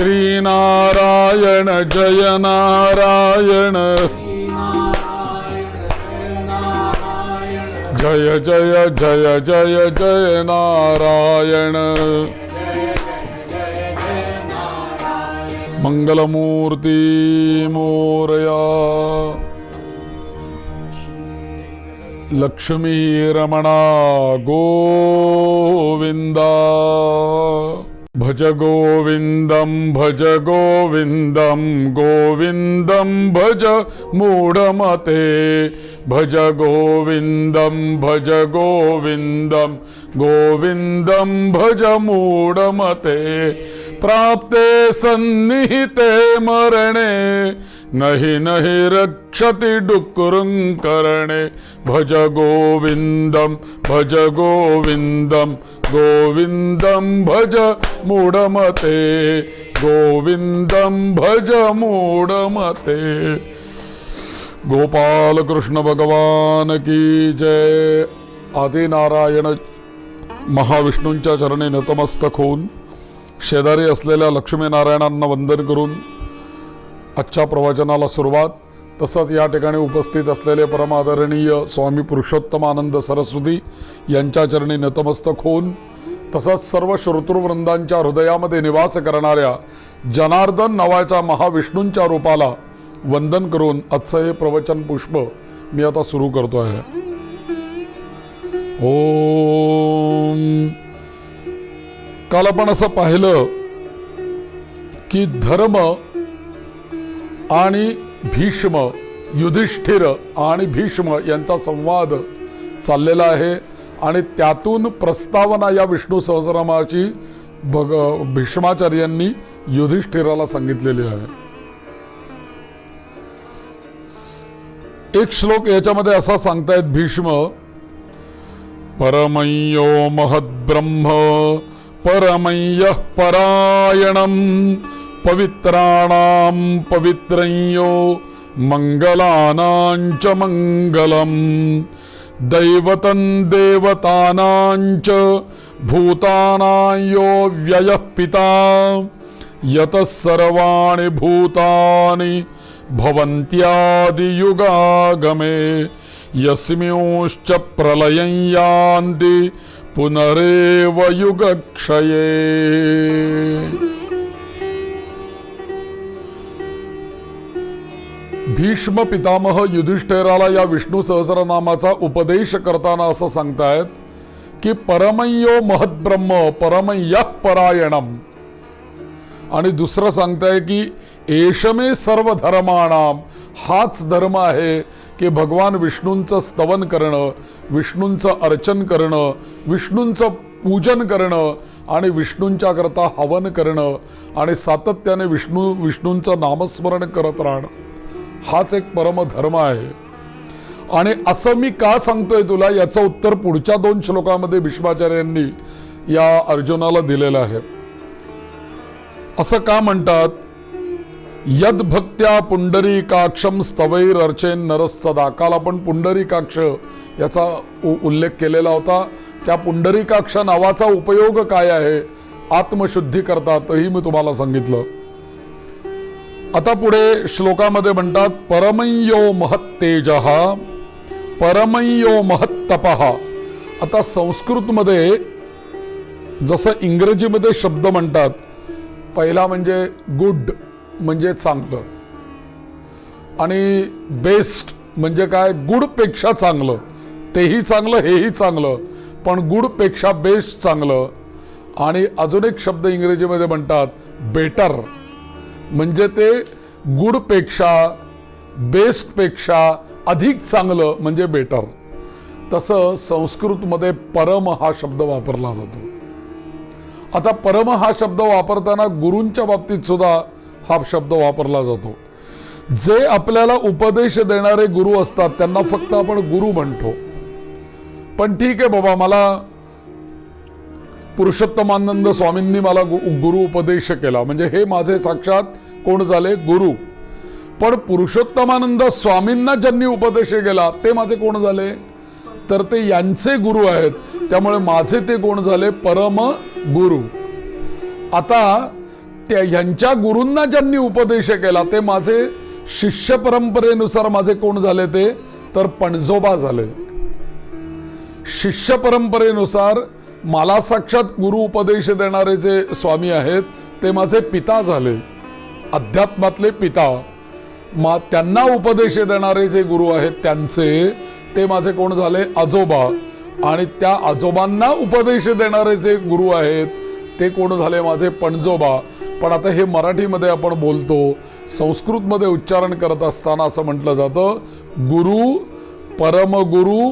श्रीनारायण जय नारायण जय जय जय जय जय नारायण मंगलमूर्ती मोरया लक्ष्मी रमणा गोविंदा भज गोविंदम गोविंदम भज मूढ़मते भज गोविंदम गोविंदम भज मूढ़मते प्राप्ते सन्निहिते मरणे नहि नहि रक्षति डुक्कुरुं करणे भज गोविंदम गोविंदम भज मूढ़मते गोविंदम भज मूढ़मते। गोपाल कृष्ण भगवान की जय। आदि नारायण महाविष्णूंच्या चरणी नतमस्तक होऊन शेजारी असलेल्या लक्ष्मीनारायणांना वंदन करून आजच्या प्रवचनाला सुरुवात। तसंच या ठिकाणी उपस्थित असलेले परमादरणीय स्वामी पुरुषोत्तमानंद सरस्वती यांच्या चरणी नतमस्तक होऊन तसंच सर्व श्रोतृवृंदांच्या हृदयामध्ये निवास करणाऱ्या जनार्दन नावाच्या महाविष्णूंच्या रूपाला वंदन करून आजचं हे प्रवचन पुष्प मी आता सुरू करतो आहे। ओम। काल आपण असं पाहिलं की धर्म आणि भीष्म, युधिष्ठिर आणि भीष्म यांचा संवाद चाललेला आहे आणि त्यातून प्रस्तावना या विष्णू सहस्रनामाची भीष्माचार्यांनी युधिष्ठिराला सांगितलेली आहे। एक श्लोक याच्यामध्ये असा सांगतायत भीष्म, परमय्यो महद्ब्रह्म परमय्यः परायणं पवित्राणां पवित्रय्यो मंगलानां च मंगलम् दैवतं देवतानां च भूतानां यो व्ययः पिता यतः सर्वाणि भूतानि भवन्त्यादियुगागमे यस्मिंश्च प्रलयं यान्ति पुनरेव युगक्षये। भीष्म पितामह युधिष्ठिराला या विष्णू सहस्रनामाचा उपदेश करताना असं सांगतायत की परमय्यो महद्ब्रह्म परमय्यः परायणम, आणि दुसरं सांगताय की एषमे सर्व धर्माणाम, हाच धर्म आहे की भगवान विष्णूंचं स्तवन करणं, विष्णूंचं अर्चन करणं, विष्णूंचं पूजन करणं आणि विष्णूंच्या करता हवन करणं आणि सातत्याने विष्णूंचं नामस्मरण करत राहणं, हाच एक परमधर्म आहे। आणि असं मी का सांगतोय तुला याचं उत्तर पुढच्या 2 श्लोकामध्ये भीष्माचार्यांनी या अर्जुनाला दिलेलं आहे। असं का म्हणतात, यद भक्त्या पुंडरीकाक्षम स्तवैरर्चेन नरस्तदा। काल आपण पुंडरीकाक्ष याचा उल्लेख केलेला होता। त्या पुंडरीकाक्ष नावाचा उपयोग काय आहे आत्मशुद्धी करता, तही मी तुम्हाला सांगितलं। आता पुढे श्लोकामध्ये म्हणतात, परमय्यो महत्तेजः परमय्यो महत्तपः। आता संस्कृतमध्ये जसं इंग्रजीमध्ये शब्द म्हणतात, पहिला म्हणजे गुड म्हणजे चांगलं, आणि बेस्ट म्हणजे काय, गुड पेक्षा चांगलं, तेही चांगलं हेही चांगलं, पण गुड पेक्षा बेस्ट चांगलं। आणि अजून एक शब्द इंग्रजीमध्ये म्हणतात बेटर, म्हणजे ते गुड पेक्षा बेस्ट पेक्षा अधिक चांगलं म्हणजे बेटर। तसं संस्कृतमध्ये परम हा शब्द वापरला जातो। आता परम हा शब्द वापरताना गुरूंच्या बाबतीत सुद्धा हा शब्द वापरला जातो। जे आपल्याला उपदेश देणारे गुरु असतात त्यांना फक्त आपण गुरु म्हणतो, पण ठीक आहे बाबा, मला पुरुषोत्तमानंद स्वामींनी मला गुरु उपदेश केला म्हणजे हे माझे साक्षात कोण झाले, गुरु। पण पुरुषोत्तमानंद स्वामींना ज्यांनी उपदेश केला ते माझे कोण झाले, तर ते यांचे गुरु आहेत, त्यामुळे माझे ते कोण झाले, परम गुरु। आता ह्यांच्या गुरूंना ज्यांनी उपदेश केला ते माझे शिष्य परंपरेनुसार माझे कोण झाले ते तर पणजोबा झाले. शिष्य परंपरेनुसार मला साक्षात गुरु उपदेश देणारे जे स्वामी आहेत ते माझे पिता झाले, अध्यात्मातले पिता. त्यांना उपदेश देणारे जे गुरु आहेत त्यांचे ते माझे कोण झाले आजोबा, आणि त्या आजोबांना उपदेश देणारे जे गुरु आहेत ते कोण झाले माझे पणजोबा. पण आता हे मराठीमध्ये आपण बोलतो, संस्कृतमध्ये उच्चारण करत असताना असं म्हटलं जातं गुरु, परमगुरु,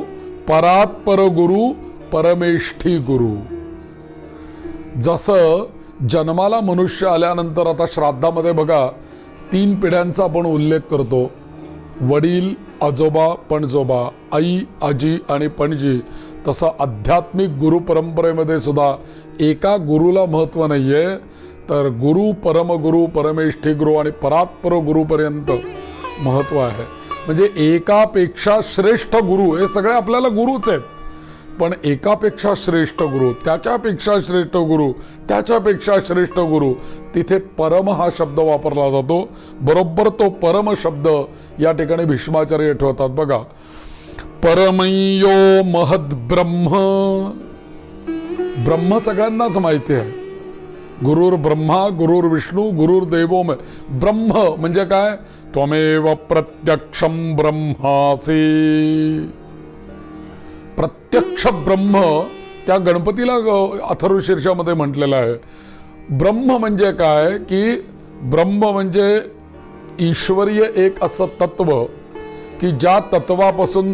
परात्पर गुरु, परमेष्ठी गुरु. जसं जन्माला मनुष्य आल्यानंतर आता श्राद्धामध्ये बघा 3 पिढ्यांचा आपण उल्लेख करतो, वडील, आजोबा, पणजोबा, आई, आजी आणि पणजी. तसं आध्यात्मिक गुरु परंपरेमध्ये सुद्धा एका गुरुला महत्त्व नाहीये, तर गुरु, परमगुरु, परमेष्ठी गुरु आणि परात्पर गुरुपर्यंत महत्त्व आहे. म्हणजे एकापेक्षा श्रेष्ठ गुरु, हे सगळे आपल्याला गुरुच आहेत, पण एकापेक्षा श्रेष्ठ गुरु, त्याच्यापेक्षा श्रेष्ठ गुरु, त्याच्यापेक्षा श्रेष्ठ गुरु, तिथे परम हा शब्द वापरला जातो. बरोबर तो परम शब्द या ठिकाणी भीष्माचार्य ठेवतात बघा. परमयो महद ब्रह्म. ब्रह्म सगळ्यांनाच माहिती आहे, गुरुर ब्रह्मा, गुरुर विष्णू, गुरुर देवो. ब्रह्म म्हणजे काय? त्वमेव प्रत्यक्षम ब्रह्मासी. प्रत्यक्ष ब्रह्म त्या गणपतीला अथर्वशीर्षामध्ये म्हटलेलं आहे. ब्रह्म म्हणजे काय की ब्रह्म म्हणजे ईश्वरीय एक असं तत्व की ज्या तत्वापासून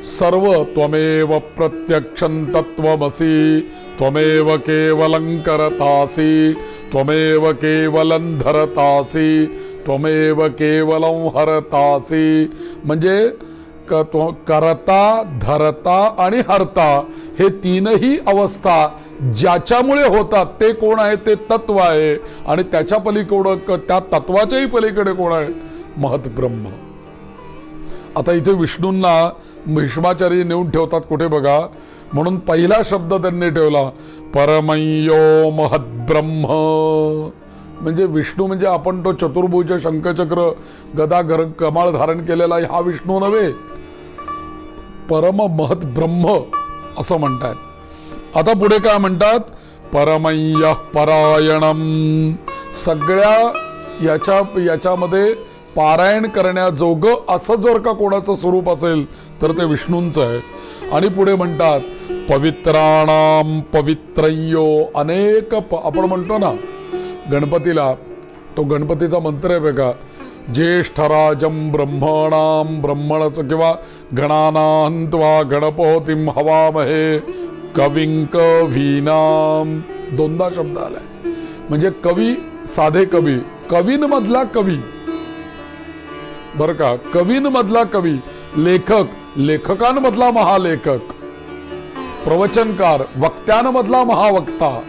सर्व त्वमेव प्रत्यक्षं तत्वमसि त्वमेव केवलं करतासि त्वमेव केवलं धरतासि त्वमेव केवलं हरतासि. म्हणजे करता, धरता आणि हरता हे 3ही अवस्था ज्याच्यामुळे होतात ते कोण आहे? ते तत्व आहे. आणि त्याच्या पलीकडे, त्या तत्वाच्याही पलीकडे कोण आहे? महत ब्रह्म. आता इथे विष्णूंना भीष्माचार्य नेऊन ठेवतात कुठे बघा, म्हणून पहिला शब्द त्यांनी ठेवला परमयो महत ब्रह्म. म्हणजे विष्णू म्हणजे आपण तो चतुर्भुज शंखचक्र गदा कमाळ धारण केलेला हा विष्णू नव्हे, परम महत ब्रह्म असं म्हणतात. आता पुढे काय म्हणतात? परमय्य परायणम. सगळ्या याच्यामध्ये पारायण करण्याजोगं असं जर का कोणाचं स्वरूप असेल तर ते विष्णूंचं आहे. आणि पुढे म्हणतात पवित्राणाम पवित्रयो. अनेक आपण म्हणतो ना गणपतीला, तो गणपतीचा मंत्र आहे बघा, ज्येष्ठराजं ब्रह्मणां ब्रह्मणस्य किंवा गणानान्त्वा गणपतिं हवामहे कविं कवीनां. 2दा शब्द आलाय. म्हणजे कवी, साधे कवी, कवींमधला कवी बरं का, कवींमधला कवी, लेखक, लेखकांमधला महालेखक, प्रवचनकार, वक्त्यांमधला महावक्ता,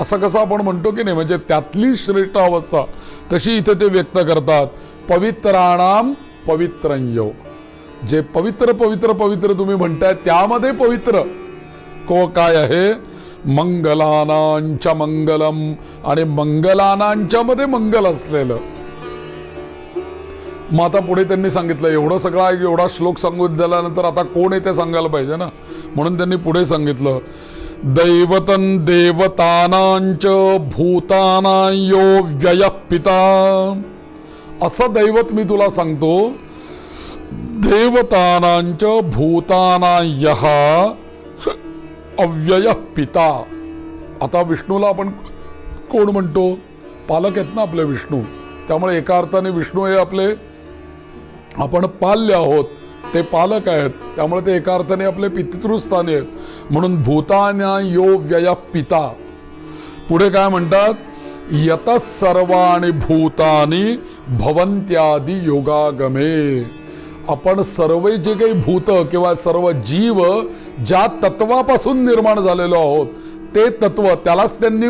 असं कसं आपण म्हणतो की नाही. म्हणजे त्यातली श्रेष्ठ अवस्था तशी इथे ते व्यक्त करतात. पवित्राणाम पवित्रयो. जे पवित्र पवित्र पवित्र तुम्ही म्हणताय त्यामध्ये पवित्र काय आहे? मंगलानांच्या मंगलम. आणि मंगलानांच्या मध्ये मंगल असलेलं. मग आता पुढे त्यांनी सांगितलं एवढं सगळं, एवढा श्लोक सांगून झाल्यानंतर आता कोण आहे ते सांगायला पाहिजे ना, म्हणून त्यांनी पुढे सांगितलं दैवतं देवतानांच भूतानायो व्यय पिता. असं दैवत मी तुला सांगतो, देवतानांच भूतानायः अव्यय पिता. आता विष्णूला आपण कोण म्हणतो? पालक आहेत ना आपले विष्णू. त्यामुळे एका अर्थाने विष्णू हे आपले, आपण पाल्य आहोत, ते पालक आहेत, त्यामुळे ते एका अर्थाने आपले पितृस्थानी आहेत. म्हणून भूताना यो व्यय पिता. पुढे काय म्हणतात? यतः सर्वाणि भूतानि भवन्त्यादि योगागमे. आपण सर्व जे काही भूत किंवा सर्व जीव ज्या तत्वापासून निर्माण झालेलो आहोत ते तत्व, त्यालाच त्यांनी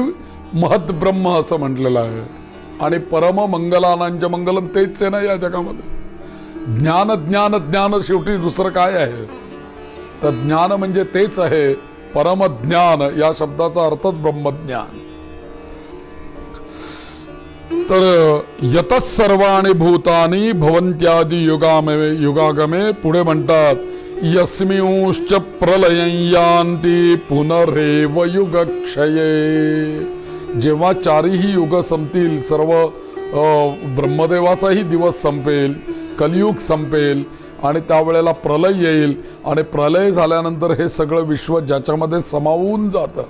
महत ब्रह्म असं म्हटलेलं आहे. आणि परम मंगलानांच्या मंगलम तेच आहे ना या जगामध्ये. ज्ञान ज्ञान ज्ञान, शेवटी दुसरं काय आहे? तर ज्ञान म्हणजे तेच आहे, परमज्ञान. या शब्दाचा अर्थच ब्रह्मज्ञान. तर यतः सर्वाणि भूतानि भवन्त्यादि युगागमे पुढे म्हणतात यस्मिंश्च प्रलयं यान्ति पुनरेव युगक्षये. जेव्हा चारही युग संपतील, सर्व ब्रह्मदेवाचाही दिवस संपेल, कलियुग संपेल आणि त्यावेळेला प्रलय येईल आणि प्रलय झाल्यानंतर हे सगळं विश्व ज्याच्यामध्ये समावून जातं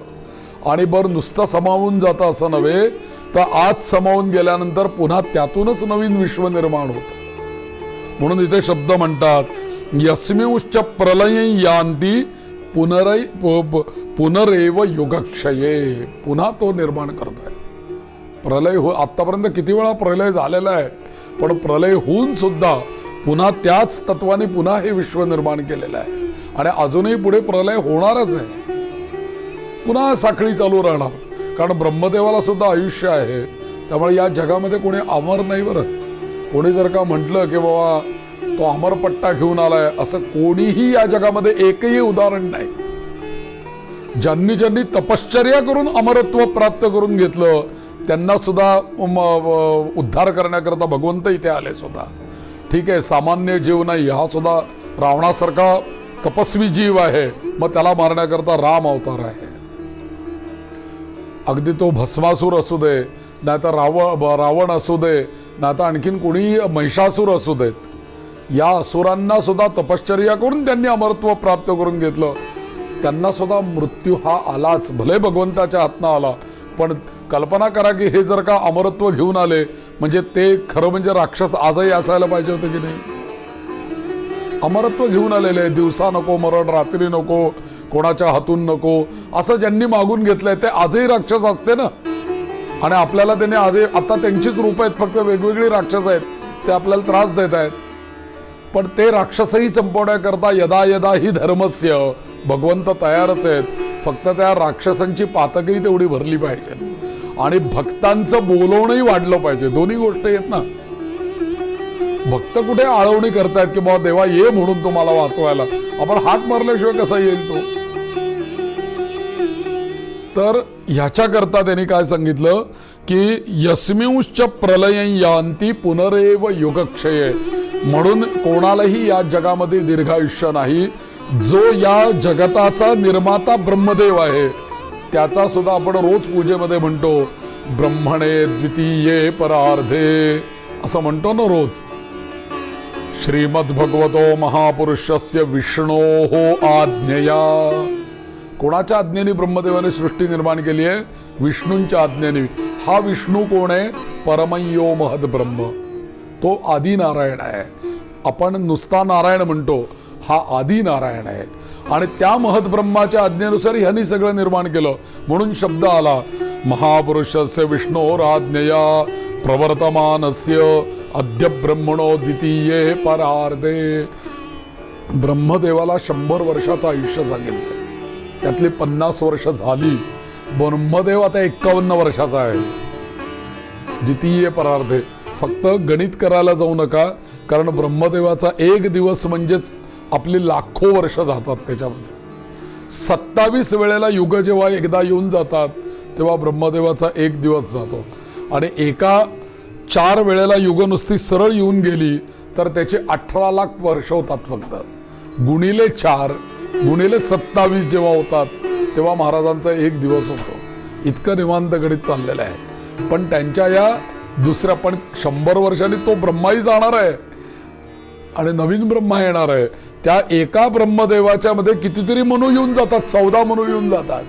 आणि बरं नुसतं समावून जातं असं नव्हे तर आज समावून गेल्यानंतर पुन्हा त्यातूनच नवीन विश्व निर्माण होतं. म्हणून इथे शब्द म्हणतात यस्मिंश्च प्रलयं यान्ति पुनरेव युगक्षये. पुन्हा तो निर्माण करतोय. प्रलय आतापर्यंत किती वेळा प्रलय झालेला आहे, पण प्रलय होऊन सुद्धा पुन्हा त्याच तत्वाने पुन्हा हे विश्व निर्माण केलेलं आहे आणि अजूनही पुढे प्रलय होणारच आहे. पुन्हा साखळी चालू राहणार, कारण ब्रह्मदेवाला सुद्धा आयुष्य आहे. त्यामुळे या जगामध्ये कोणी अमर नाही. बरं, कोणी जर का म्हटलं की बाबा तो अमरपट्टा घेऊन आलाय, असं कोणीही या जगामध्ये एकही उदाहरण नाही. ज्यांनी ज्यांनी तपश्चर्या करून अमरत्व प्राप्त करून घेतलं त्यांना सुद्धा उद्धार करण्याकरता भगवंत इथे आले सुद्धा. ठीक आहे, सामान्य जीव नाही, हा सुद्धा रावणासारखा तपस्वी जीव आहे, मग त्याला मारण्याकरता राम अवतार आहे. अगदी तो भस्मासूर असू दे, नाहीतर रावण असू दे, नाहीतर आणखीन कोणी महिषासूर असू देत, या असुरांना सुद्धा तपश्चर्या करून त्यांनी अमरत्व प्राप्त करून घेतलं. त्यांना सुद्धा मृत्यू हा आलाच, भले भगवंताच्या हातनं आला, पण कल्पना करा की हे जर का अमरत्व घेऊन आले म्हणजे ते खरं म्हणजे राक्षस आजही असायला पाहिजे होते की नाही. अमरत्व घेऊन आलेले, दिवसा नको मरण, रात्री नको, कोणाच्या हातून नको, असं ज्यांनी मागून घेतलंय ते आजही राक्षस असते ना. आणि आपल्याला त्यांनी आजही, आता त्यांचीच रूप आहेत, फक्त वेगवेगळी राक्षस आहेत, ते आपल्याला त्रास देत आहेत. पण ते राक्षसही संपवण्याकरता यदा यदा ही धर्मस्य भगवंत तयारच आहेत. फक्त त्या राक्षसांची पातकही तेवढी भरली पाहिजे आणि भक्तांचं बोलवणंही वाढलं पाहिजे. दोन्ही गोष्टी आहेत ना. भक्त कुठे आळवणी करतायत की बाबा देवा ये म्हणून तुम्हाला वाचवायला, आपण हात मारल्याशिवाय कसा येईल तो. तर ह्याच्याकरता त्यांनी काय सांगितलं की यस्मिंश्च प्रलयं यान्ति पुनरेव युगक्षये. म्हणून कोणालाही या जगामध्ये दीर्घायुष्य नाही. जो या जगताचा निर्माता ब्रह्मदेव आहे त्याचा सुद्धा आपण रोज पूजेमध्ये म्हणतो ब्रह्मणे द्वितीये परार्धे असं म्हणतो ना रोज. श्रीमद्भगवतो महापुरुषस्य विष्णोः आज्ञया. कोणाच्या आज्ञेने ब्रह्मदेवाने सृष्टी निर्माण केली आहे? विष्णूंच्या आज्ञेने. हा विष्णू कोण आहे? परमयो महद ब्रह्म, तो आदि नारायण आहे. आपण नुसता नारायण म्हणतो, हा आदि नारायण आहे आणि त्या महद ब्रह्माच्या आज्ञेनुसार ह्यांनी सगळं निर्माण केलं. म्हणून शब्द आला महापुरुषस्य विष्णोराज्ञया प्रवर्तमानस्य अद्य ब्रह्मणो द्वितीये परार्धे. ब्रह्मदेवाला 100 वर्षाचं आयुष्य सांगितलं, त्यातली 50 वर्ष झाली. ब्रह्मदेव आता 51 वर्षाचा आहे. द्वितीये परार्धे. फक्त गणित करायला जाऊ नका, कारण ब्रह्मदेवाचा एक दिवस म्हणजेच आपली लाखो वर्ष जातात त्याच्यामध्ये. 27 वेळेला युग जेव्हा एकदा येऊन जातात तेव्हा ब्रह्मदेवाचा एक दिवस जातो आणि एका 4 वेळेला युग नुसती सरळ येऊन गेली तर त्याचे 18 लाख वर्ष होतात. फक्त गुणिले 4 गुणिले 27 जेव्हा होतात तेव्हा महाराजांचा एक दिवस होतो. इतकं निवांत गणित चाललेलं आहे. पण त्यांच्या या दुसऱ्या पण 100 वर्षांनी तो ब्रह्माही जाणार आहे आणि नवीन ब्रह्मा येणार आहे. त्या एका ब्रह्मदेवाच्या मध्ये कितीतरी मनू येऊन जातात, 14 मनू येऊन जातात.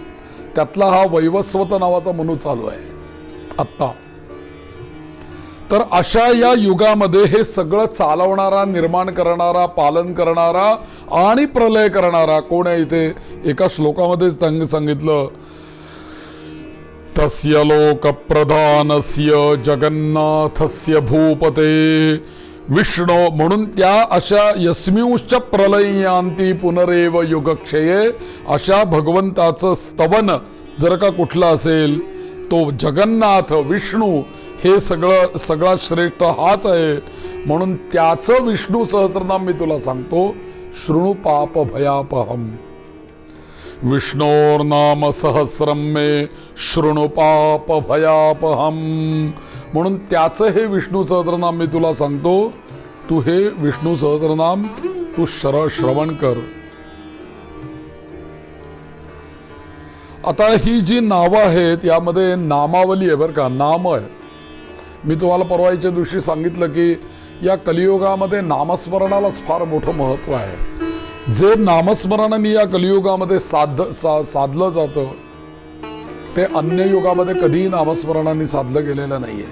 त्यातला हा वैवस्वत नावाचा मनू चालू आहे आत्ता. तर अशा या युगामध्ये हे सगळं चालवणारा, निर्माण करणारा, पालन करणारा आणि प्रलय करणारा कोण आहे? इथे एका श्लोकामध्येच त्यांनी सांगितलं तस्य लोकप्रधानस्य जगन्नाथस्य भूपते विष्णू. म्हणून त्या अशा यस्मिंश्च प्रलयान्ति पुनरेव युगक्षये अशा भगवंताचं स्तवन जर का कुठलं असेल तो जगन्नाथ विष्णू हे सगळा श्रेष्ठ हाच आहे. म्हणून त्याचं विष्णू सहस्रनाम मी तुला सांगतो. शृणु पाप भयापहम. विष्णोर्नाम सहस्रम मे शृणु पाप भयापहम. म्हणून त्याचं हे विष्णू सहस्रनाम मी तुला सांगतो. तू हे विष्णू सहस्रनाम तू श्रवण कर. आता ही जी नावं आहेत यामध्ये नामावली आहे बरं का, नाम आहे. मी तुम्हाला परवाच्या दिवशी सांगितलं की या कलियुगामध्ये नामस्मरणालाच फार मोठं महत्व आहे. जे नामस्मरणाने या कलियुगामध्ये साधलं जातं ते अन्य युगामध्ये कधीही नामस्मरणाने साधलं गेलेलं नाहीये.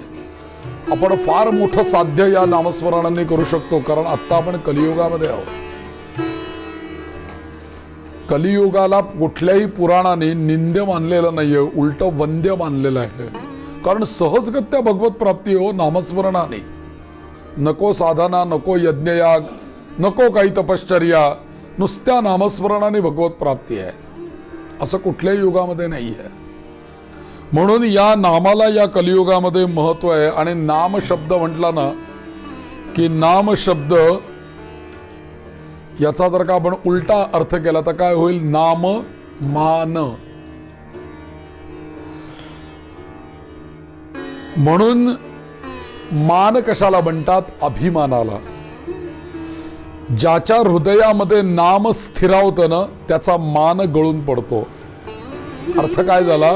आपण फार मोठं साध्य या नामस्मरणाने करू शकतो, कारण आत्ता आपण कलियुगामध्ये आहोत. कलियुगाला कुठल्याही पुराणाने निंद्य मानलेलं नाहीये, उलट वंद्य मानलेलं आहे. कारण सहजगत्या भगवत प्राप्ती हो नामस्मरणाने. नको साधना, नको यज्ञयाग, नको काही तपश्चर्या, नुसत्या नामस्मरणाने भगवत प्राप्ती आहे. असं कुठल्याही युगामध्ये नाही आहे. म्हणून या नामाला या कलियुगामध्ये महत्व आहे. आणि नाम शब्द म्हटला ना की नाम शब्द याचा जर का आपण उलटा अर्थ केला तर काय होईल? नाम मान. म्हणून मान कशाला म्हणतात? अभिमानाला. ज्याच्या हृदयामध्ये नाम स्थिरावतं ना त्याचा मान गळून पडतो. अर्थ काय झाला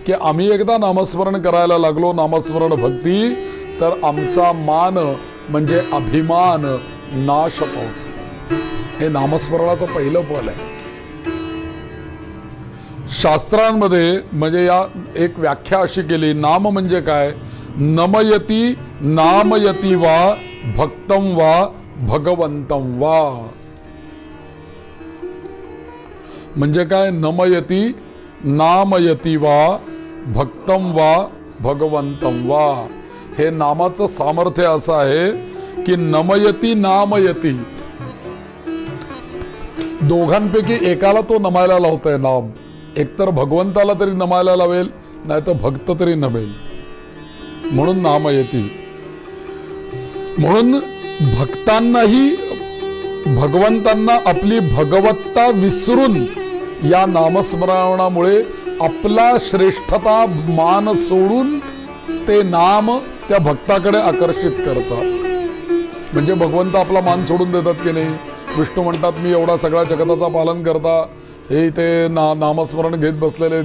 की आम्ही एकदा नामस्मरण करायला लागलो, नामस्मरण भक्ती, तर आमचा मान म्हणजे अभिमान नाश पावतो. हे नामस्मरणाचं पहिलं फल आहे. शास्त्रांमध्ये म्हणजे या एक व्याख्या अशी केली, नाम म्हणजे काय? नमयती नामयती वा भक्तं वा भगवंतं वा. म्हणजे काय? नमयती नामयती वा भक्तं वा भगवंतं वा. हे नामाचं सामर्थ्य असं आहे की नमयती नामयती, दोघांपैकी एकाला तो नमायला लावतोय नाम. एकतर भगवंताला तरी नमायला लावेल, नाही तर भक्त तरी नमेल. म्हणून नामयती. म्हणून भक्तांनाही भगवंतांना आपली भगवत्ता विसरून या नामस्मरणामुळे आपला श्रेष्ठता मान सोडून ते नाम त्या भक्ताकडे आकर्षित करतात. म्हणजे भगवंत आपला मान सोडून देतात की नाही. विष्णू म्हणतात मी एवढा सगळ्या जगताचा पालन करता, हे इथे नामस्मरण घेत बसलेले,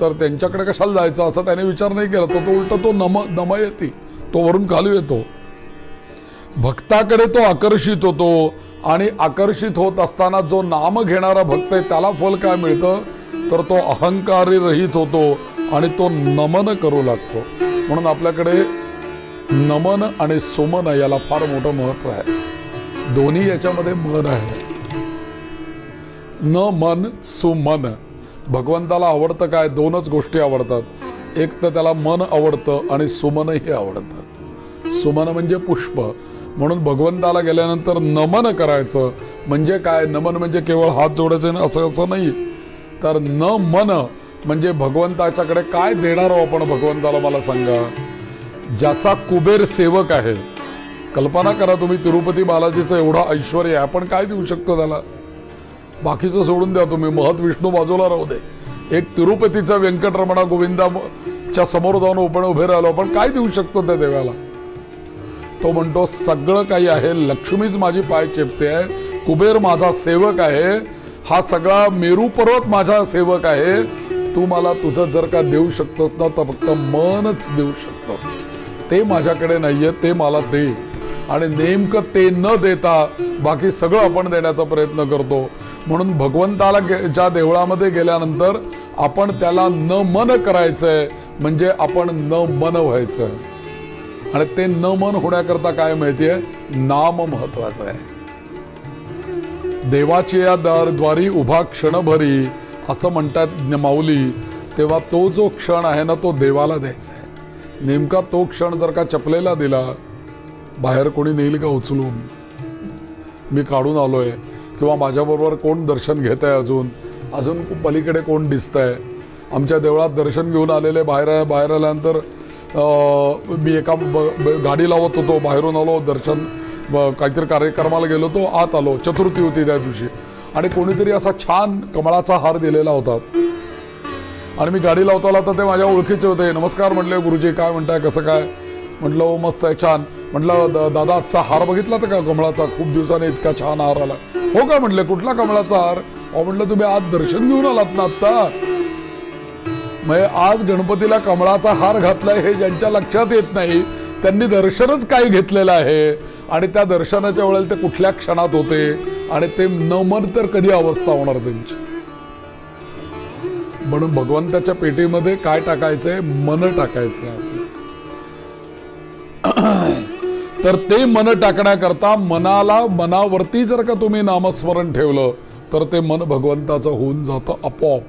तर त्यांच्याकडे कशाला जायचं असं त्याने विचार नाही केला. तो उलट तो नमयती, तो वरून खाली येतो. भक्ताकडे तो आकर्षित होतो. आणि आकर्षित होत असताना जो नाम घेणारा भक्त आहे त्याला फल काय मिळतं? तर तो अहंकारी रहित होतो आणि तो नमन करू लागतो. म्हणून आपल्याकडे नमन आणि सुमन याला फार मोठं महत्व आहे. दोन्ही याच्यामध्ये मन आहे. न मन सुमन. भगवंताला आवडतं काय? दोनच गोष्टी आवडतात. एक तर त्याला मन आवडतं आणि सुमनही आवडतं. सुमन म्हणजे पुष्प. म्हणून भगवंताला गेल्यानंतर नमन करायचं. म्हणजे काय? नमन म्हणजे केवळ हात जोडायचे असं नाही, तर न मन म्हणजे भगवंताच्याकडे काय देणार आहोत आपण भगवंताला? मला सांगा. ज्याचा कुबेर सेवक आहे, कल्पना करा तुम्ही, तिरुपती बालाजीचं एवढं ऐश्वर आहे, आपण काय देऊ शकतो त्याला? बाकीचं सोडून द्या तुम्ही, महत विष्णू बाजूला राहू दे. एक तिरुपतीचा व्यंकटरमणा गोविंदाच्या समोर जाऊन उभे राहिलो, आपण काय देऊ शकतो त्या देवाला? तो म्हणतो सगळं काही आहे, लक्ष्मीच माझी पाय चेपते आहे, कुबेर माझा सेवक आहे, हा सगळा मेरू पर्वत माझा सेवक आहे. तू मला तुझं जर का देऊ शकतोस ना तर फक्त मनच देऊ शकतोस. ते माझ्याकडे नाहीये, ते मला दे. आणि नेमकं ते न देता बाकी सगळं आपण देण्याचा प्रयत्न करतो. म्हणून भगवंताला ज्या देवळामध्ये गेल्यानंतर आपण त्याला न मन करायचंय, म्हणजे आपण न मन व्हायचं. आणि ते न मन होण्याकरता काय माहितीये? नाम महत्वाचं आहे. देवाची या द्वारी उभा क्षणभरी असं म्हणतात माऊली. तेव्हा तो जो क्षण आहे ना तो देवाला द्यायचा आहे. नेमका तो क्षण जर का चपलेला दिला, बाहेर कोणी नेईल का उचलून? मी काढून आलोय, किंवा माझ्याबरोबर कोण दर्शन घेत आहे, अजून पलीकडे कोण दिसतंय? आमच्या देवळात दर्शन घेऊन आलेले बाहेर आल्यानंतर मी एका गाडी लावत होतो, बाहेरून आलो, दर्शन काहीतरी कार्यक्रमाला गेलो तो, आत आलो, चतुर्थी होती त्या दिवशी, आणि कोणीतरी असा छान कमळाचा हार दिलेला होता. आणि मी गाडी लावताना तर ते माझ्या ओळखीचे होते. नमस्कार म्हटले, गुरुजी काय म्हणताय, कसं काय? म्हटलं ओ मस्त आहे, छान. म्हटलं दादा आजचा हार बघितला तर का कमळाचा, खूप दिवसाने इतका छान हार आला. हो का म्हटले, कुठला कमळाचा हार? अहो म्हटलं तुम्ही आज दर्शन घेऊन आलात ना आत्ता. म्हणजे आज गणपतीला कमळाचा हार घातलाय हे ज्यांच्या लक्षात येत नाही त्यांनी दर्शनच काय घेतलेलं आहे आणि त्या दर्शनाच्या वेळेला ते कुठल्या क्षणात होते आणि ते न मन तर कधी अवस्था होणार त्यांची. म्हणून भगवंताच्या पेटीमध्ये काय टाकायचंय? मन टाकायचंय. तर ते मन टाकण्याकरता मनावरती जर का तुम्ही नामस्मरण ठेवलं तर ते मन भगवंताचं होऊन जातं आपोआप.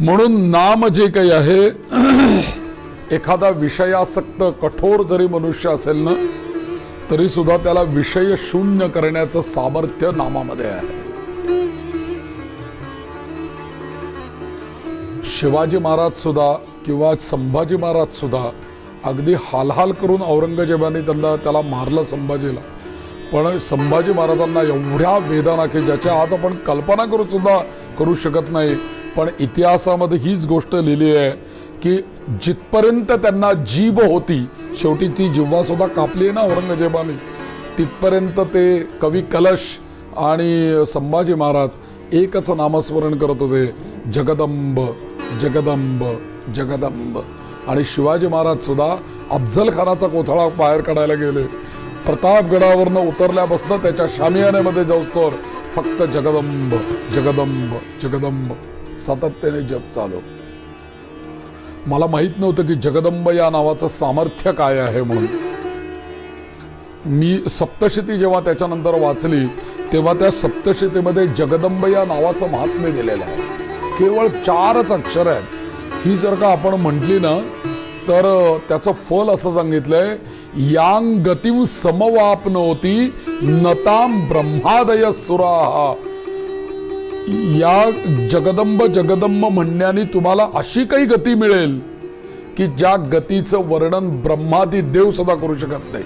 म्हणून नाम जे काही आहे, एखादा विषयासक्त कठोर जरी मनुष्य असेल ना तरी सुद्धा त्याला विषय शून्य करण्याचं सामर्थ्य नामामध्ये आहे. शिवाजी महाराज सुद्धा किंवा संभाजी महाराज सुद्धा अगदी हालहाल करून औरंगजेबाने त्याला मारलं संभाजीला. पण संभाजी महाराजांना एवढ्या वेदना की ज्याच्या आज आपण कल्पना करू शकत नाही. पण इतिहासामध्ये हीच गोष्ट लिहिली आहे की जिथपर्यंत त्यांना जीभ होती, शेवटी ती जिव्हा सुद्धा कापली ना औरंगजेबाने, तिथपर्यंत ते कवी कलश आणि संभाजी महाराज एकच नामस्मरण करत होते, जगदंब जगदंब जगदंब. आणि शिवाजी महाराज सुद्धा अफजल खानाचा कोथळा बाहेर काढायला गेले, प्रतापगडावरनं उतरल्यापासून त्याच्या शामियानेमध्ये जाऊस्तोवर फक्त जगदंब जगदंब जगदंब सातत्याने जप चालू. मला माहित नव्हतं की जगदंब या नावाचं सामर्थ्य काय आहे म्हणून. मी सप्तशती जेव्हा त्याच्यानंतर वाचली तेव्हा त्या सप्तशतीमध्ये जगदंब या नावाचं महात्म्य दिलेलं आहे. केवळ 4च अक्षर आहेत. ही जर का आपण म्हटली ना तर त्याचं फल असं सांगितलंय, यांग गतिम समवापनोती नताम ब्रह्मादय सुराहा. या जगदंब जगदंब म्हणण्याने तुम्हाला अशी काही गती मिळेल की ज्या गतीचं वर्णन ब्रह्मादी देव सुद्धा करू शकत नाही.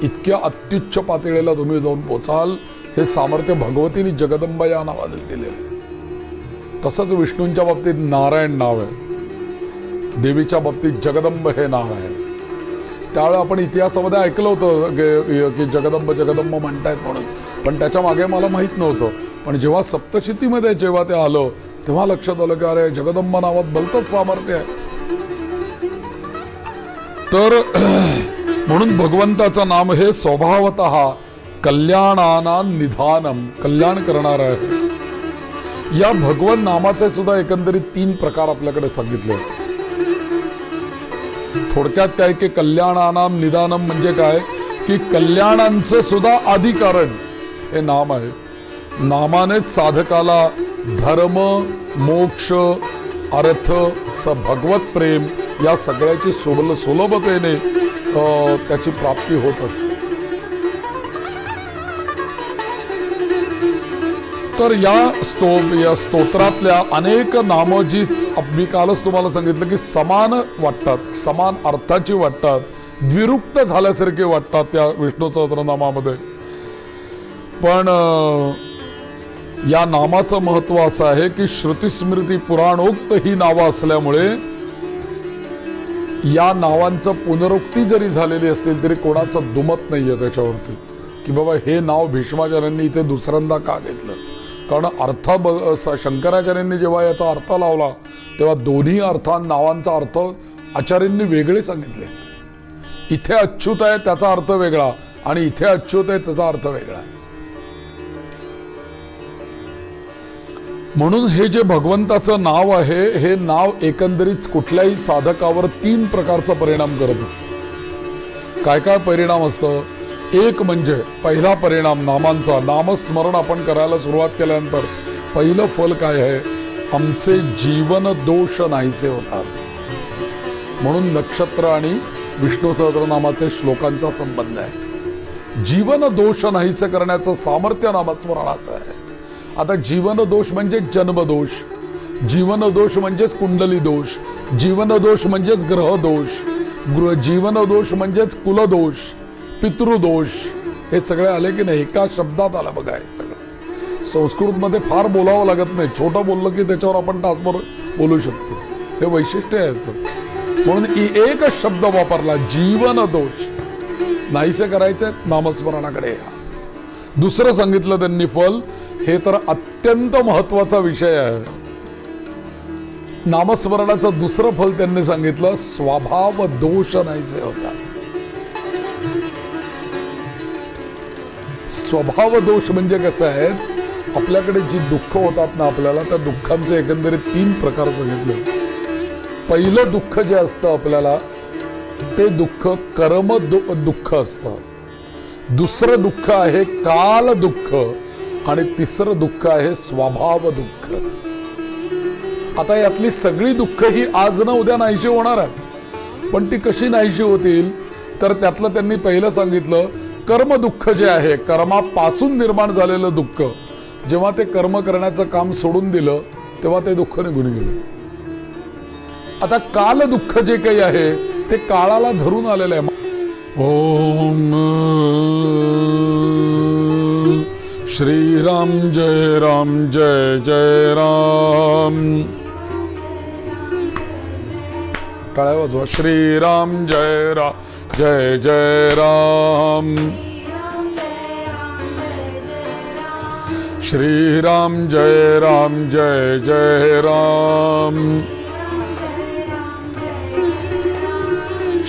इतक्या अत्युच्च पातळीला तुम्ही जाऊन पोचाल. हे सामर्थ्य भगवतीने जगदंब या नावाने दिलेलं. तसंच विष्णूंच्या बाबतीत नारायण नाव आहे, देवीच्या बाबतीत जगदंब हे नाव आहे. त्यावेळी आपण इतिहासामध्ये ऐकलं होतं की जगदंब जगदंब म्हणतायत म्हणून, पण त्याच्या मागे मला माहित नव्हतं. पण जेव्हा सप्तशतीमध्ये जेव्हा ते आलं तेव्हा लक्षात आलं की अरे जगदंब नावात भलतंच सामर्थ्य आहे. तर म्हणून भगवंताचं नाम हे स्वभावतः कल्याणानां निधानम, कल्याण करणार आहे. या भगवन नामाचे सुद्धा एकंदरीत 3 प्रकार आपल्याकडे सांगितले. थोडक्यात काय की कल्याणानां निदानम म्हणजे काय की कल्याणांचं सुद्धा अधिकारण हे नाम आहे. नामानेच साधकाला धर्म मोक्ष अर्थ भगवत प्रेम या सगळ्याची सुलभतेने त्याची प्राप्ती होत असते. तर या स्तोत्रातल्या अनेक नामं जी मी कालच तुम्हाला सांगितलं की समान वाटतात, समान अर्थाची वाटतात, द्विरुक्त झाल्यासारखे वाटतात त्या विष्णू सहस्रनामामध्ये. पण या नामाचं महत्व असं आहे की श्रुतिस्मृती पुराणोक्त ही नावं असल्यामुळे या नावांचं पुनरुक्ती जरी झालेली असतील तरी कोणाचं दुमत नाहीये त्याच्यावरती की बाबा हे नाव भीष्माचार्यांनी इथे दुसऱ्यांदा का घेतलं. कारण अर्थ शंकराचार्यांनी जेव्हा याचा अर्थ लावला तेव्हा दोन्ही नावांचा अर्थ आचार्यांनी वेगळे सांगितले. इथे अच्युत आहे त्याचा अर्थ वेगळा आणि इथे अच्युत आहे त्याचा अर्थ वेगळा. म्हणून हे जे भगवंताचं नाव आहे हे नाव एकंदरीत कुठल्याही साधकावर 3 प्रकारचा परिणाम करत असतं. काय काय परिणाम असतं? एक म्हणजे पहिला परिणाम नामांचा, नामस्मरण आपण करायला सुरुवात केल्यानंतर पहिलं फल काय आहे? आमचे जीवन दोष नाहीसे होतात. म्हणून नक्षत्र आणि विष्णू सहस्रनामाचे श्लोकांचा संबंध आहे. जीवन दोष नाहीसे करण्याचं सामर्थ्य नामस्मरणाचं आहे. आता जीवन दोष म्हणजे जन्मदोष, जीवन दोष म्हणजेच कुंडली दोष, जीवन दोष म्हणजेच ग्रह दोष, जीवन दोष म्हणजेच कुलदोष, पितृदोष, हे सगळे आले की नाही? एका शब्दात आलं बघा हे सगळं. संस्कृतमध्ये फार बोलावं लागत नाही, छोटं बोललं की त्याच्यावर आपण तासभर बोलू शकतो. हे वैशिष्ट्य आहे याचं. म्हणून एकच शब्द वापरला, जीवन दोष नाहीसे करायचे नामस्मरणाकडे या. दुसरं सांगितलं त्यांनी फल, हे तर अत्यंत महत्वाचा विषय आहे. नामस्मरणाचं दुसरं फल त्यांनी सांगितलं, स्वभाव दोष नाहीसे होतात. स्वभाव दोष म्हणजे कसं आहे, आपल्याकडे जी दुःख होतात ना आपल्याला, त्या दुःखांचे एकंदरीत 3 प्रकार सांगितले. पहिलं दुःख जे असतं आपल्याला, ते दुःख कर्म दुःख असतं. दुसरं दुःख आहे काल दुःख, आणि तिसरं दुःख आहे स्वभाव दुःख. आता यातली सगळी दुःख ही आज ना उद्या नाहीशी होणार आहे, पण ती कशी नाहीशी होतील, तर त्यातलं त्यांनी पहिलं सांगितलं, कर्म दुःख जे आहे, कर्मापासून निर्माण झालेलं दुःख, जेव्हा ते कर्म करण्याचं काम सोडून दिलं तेव्हा ते दुःख निघून गेलं. आता काल दुःख जे काही आहे ते काळाला धरून आलेलं आहे. ओम श्रीराम जय राम जय जय राम. टाळ्या वाजवा. श्रीराम जय राम जय जय राम. श्रीराम जय राम जय जय राम.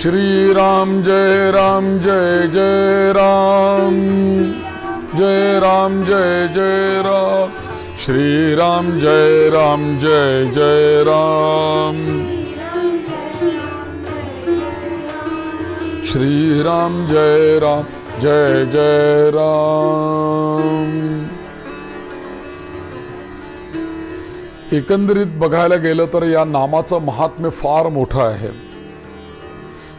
श्रीराम जय राम जय जय राम. जय राम जय जय राम. श्रीराम जय राम जय जय राम. श्रीराम जय राम जय जय राम. एकंदरीत बघायला गेलं तर या नामाचं महात्म्य फार मोठं आहे.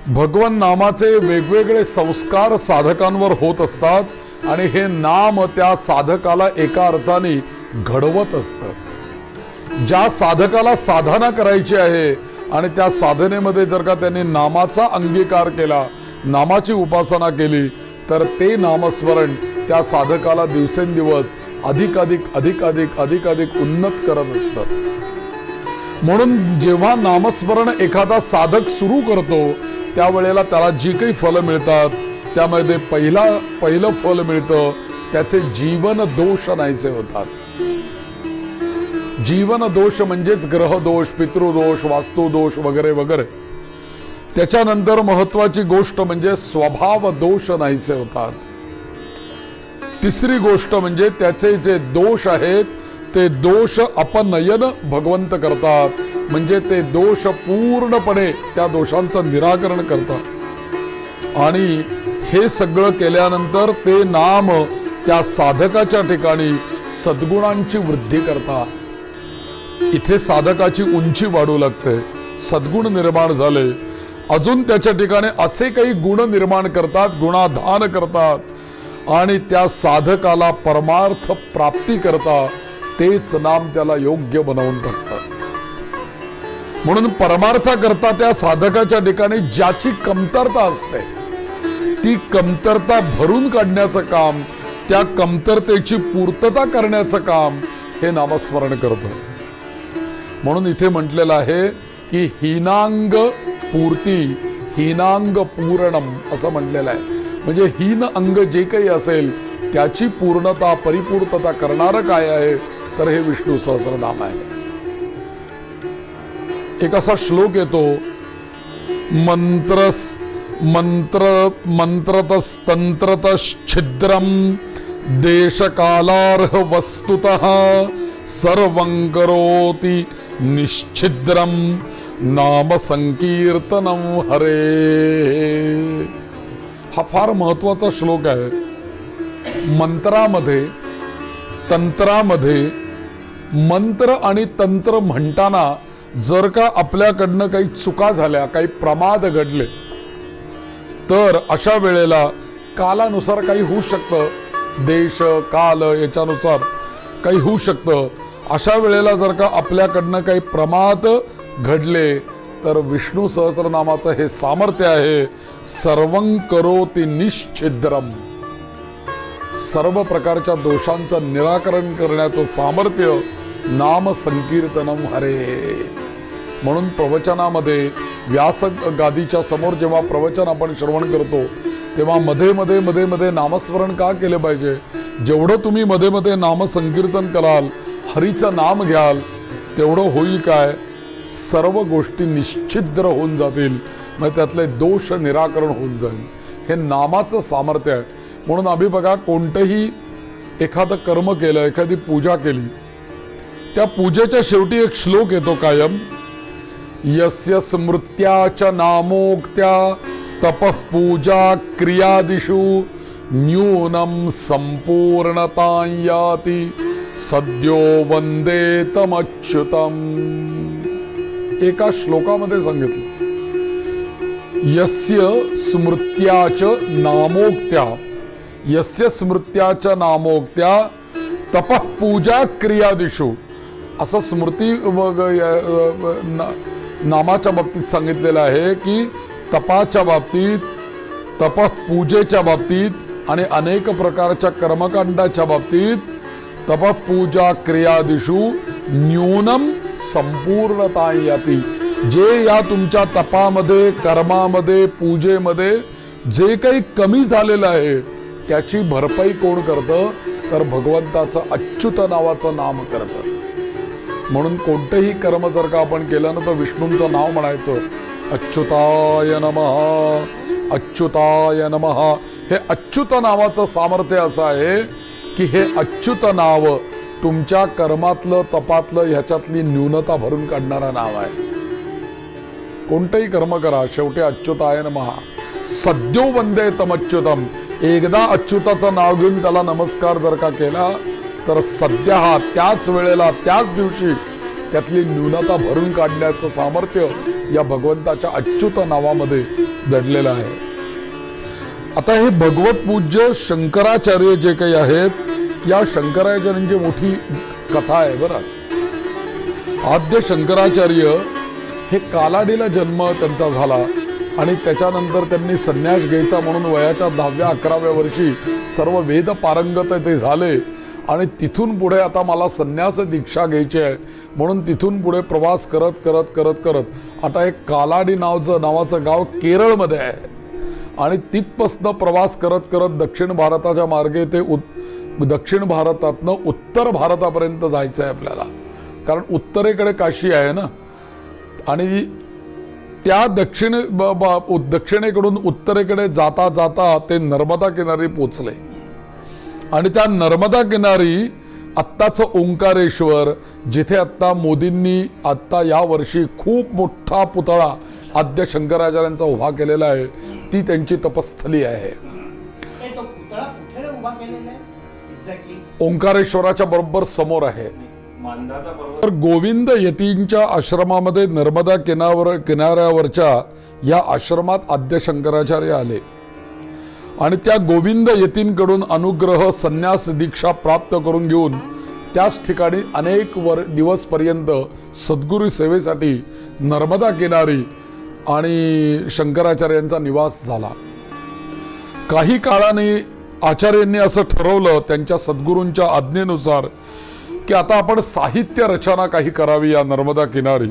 भगवान नामाचे वेगवेगळे संस्कार साधकांवर होत असतात आणि हे नाम त्या साधकाला एका अर्थाने घडवत असतं. ज्या साधकाला साधना करायची आहे आणि त्या साधनेमध्ये जर का त्यांनी नामाचा अंगीकार केला, नामाची उपासना केली, तर ते नामस्मरण त्या साधकाला दिवसेंदिवस अधिकाधिक उन्नत करत असतं. म्हणून जेव्हा नामस्मरण एखादा साधक सुरू करतो त्यावेळेला त्याला जी काही फलं मिळतात त्यामध्ये पहिलं फल मिळतं, त्याचे जीवन दोष नाहीसे होतात. जीवन दोष म्हणजेच ग्रह दोष, पितृदोष, वास्तुदोष वगैरे वगैरे. त्याच्यानंतर महत्वाची गोष्ट म्हणजे स्वभाव दोष नाहीसे होतात. तिसरी गोष्ट म्हणजे त्याचे जे दोष आहेत ते दोष अपनयन भगवंत करतात, म्हणजे ते दोष पूर्णपणे त्या दोषांचं निराकरण करतात. आणि हे सगळं केल्यानंतर ते नाम त्या साधकाच्या ठिकाणी सद्गुणांची वृद्धी करतात. इथे साधकाची उंची वाढू लागते, सद्गुण निर्माण झाले, अजून त्याच्या ठिकाणी असे काही गुण निर्माण करतात, गुणाधान करतात आणि त्या साधकाला परमार्थ प्राप्ती करता तेच नाम त्याला योग्य बनवून टाकतात. म्हणून परमार्थ करता त्या साधकाच्या ठिकाणी ज्याची कमतरता असते ती कमतरता भरून काढण्याचं काम, त्या कमतरतेची पूर्तता करण्याचं काम हे नामस्मरण करतं. म्हणून इथे म्हटलेलं आहे की हीनांग पूर्ती हीनांग पूर्णम असं म्हटलेलं आहे. म्हणजे हीन अंग जे काही असेल त्याची पूर्णता परिपूर्तता करणारं काय आहे, तर हे विष्णू सहस्रनाम आहे. एक असा श्लोक येतो, मंत्रतस्तंत्रतश्छिद्रम देशकालार्ह वस्तुतः सर्वं करोति निश्छिद्रम नाम संकीर्तनम हरे. हा फार महत्वाचा श्लोक आहे. मंत्रामध्ये तंत्रामध्ये मंत्र आणि तंत्र म्हणताना जर का आपल्याकडनं काही चुका झाल्या, काही प्रमाद घडले, तर अशा वेळेला कालानुसार काही होऊ शकतं, देश काल याच्यानुसार काही होऊ शकतं. अशा वेळेला जर का आपल्याकडनं काही प्रमाद घडले तर विष्णू सहस्रनामाचं हे सामर्थ्य आहे, सर्वं करोति निश्छिद्रम. सर्व प्रकारच्या दोषांचं निराकरण करण्याचं सामर्थ्य नाम संकीर्तनम हरे. म्हणून प्रवचनामध्ये व्यास गादीच्या समोर जेव्हा प्रवचन आपण श्रवण करतो तेव्हा मध्ये मध्ये मध्ये मध्ये नामस्मरण का केले पाहिजे. जेवढं तुम्ही मध्ये मध्ये नामसंकीर्तन कराल, हरीचं नाम घ्याल, तेवढं होईल काय, सर्व गोष्टी निश्चिद्र होऊन जातील. मग त्यातले दोष निराकरण होऊन जाईल. हे नामाचं सामर्थ्य आहे. म्हणून आम्ही बघा, कोणतंही एखादं कर्म केलं, एखादी पूजा केली, त्या पूजेच्या शेवटी एक श्लोक येतो कायम, यस्य स्मृत्याच नामोक्त्या तपः पूजा क्रियादिषु न्यूनम संपूर्णतां याति सद्यो वंदे तमच्युतम. एका श्लोकामध्ये सांगितलं, यस्य स्मृत्याच नामोक्त्या, यस्य स्मृत्याच नामोक्त्या तपः पूजा क्रियादिषु, असं स्मृती नामाच्या बाबतीत सांगितलेलं आहे की तपाच्या बाबतीत, तपः पूजेच्या बाबतीत आणि अनेक प्रकारच्या कर्मकांडाच्या बाबतीत तपः पूजा क्रियादिषु न्यूनम संपूर्णता याती. जे या तुमच्या तपामध्ये, कर्मामध्ये, पूजेमध्ये जे काही कमी झालेलं आहे त्याची भरपाई कोण करतं, तर भगवंताचं अच्युत नावाचं नाम करतं. म्हणून कोणतेही कर्म जर का आपण केलं ना, तर विष्णूंचं नाव म्हणायचं, अच्युताय नमः, अच्युताय नमः. हे अच्युत नावाचं सामर्थ्य असं आहे की हे अच्युत नाव तुमच्या कर्मातलं, तपातलं, ह्याच्यातली न्यूनता भरून काढणारं नाव आहे. कोणतेही कर्म करा, शेवटी अच्युताय नमः, सद्यो वंदे तमच्युतम. एकदा अच्युताचं नाव घेऊन त्याला नमस्कार जर का केला तर सद्य हा त्याच वेळेला, त्याच दिवशी त्यातली न्यूनता भरून काढण्याचं सामर्थ्य या भगवंताच्या अच्युत नावामध्ये दडलेलं आहे. आता हे भगवत पूज्य शंकराचार्य जे काही आहेत, या शंकराचार्यांची मोठी कथा आहे बरं. आद्य शंकराचार्य हे कालाडीला जन्म त्यांचा झाला आणि त्याच्यानंतर त्यांनी संन्यास घ्यायचा म्हणून वयाच्या 10व्या-11व्या वर्षी सर्व वेद पारंगत ते झाले. आणि तिथून पुढे आता मला संन्यास दीक्षा घ्यायची आहे म्हणून तिथून पुढे प्रवास करत करत करत करत आता एक कालाडी नावाचं गाव केरळमध्ये आहे. आणि तिथपासनं प्रवास करत करत दक्षिण भारताच्या मार्गे ते दक्षिण भारतातनं उत्तर भारतापर्यंत जायचं आहे आपल्याला. कारण उत्तरेकडे काशी आहे ना, आणि त्या दक्षिणेकडून उत्तरेकडे जाता जाता ते नर्मदा किनारी पोचले. आणि त्या नर्मदा किनारी आत्ताचं ओंकारेश्वर, जिथे आत्ता मोदींनी आत्ता या वर्षी खूप मोठा पुतळा आद्य शंकराचार्यांचा उभा केलेला आहे, ती त्यांची तपस्थली आहे. ओंकारेश्वराच्या बरोबर समोर आहे. तर गोविंद यतींच्या आश्रमामध्ये नर्मदा किनाऱ्यावरच्या या आश्रमात आद्य शंकराचार्य आले आणि त्या गोविंद यतींकडून अनुग्रह संन्यास दीक्षा प्राप्त करून घेऊन त्याच ठिकाणी अनेक दिवसपर्यंत सद्गुरू सेवेसाठी नर्मदा किनारी आणि शंकराचार्यांचा निवास झाला. काही काळाने आचार्यांनी असं ठरवलं त्यांच्या सद्गुरूंच्या आज्ञेनुसार की आता आपण साहित्य रचना काही करावी या नर्मदा किनारी.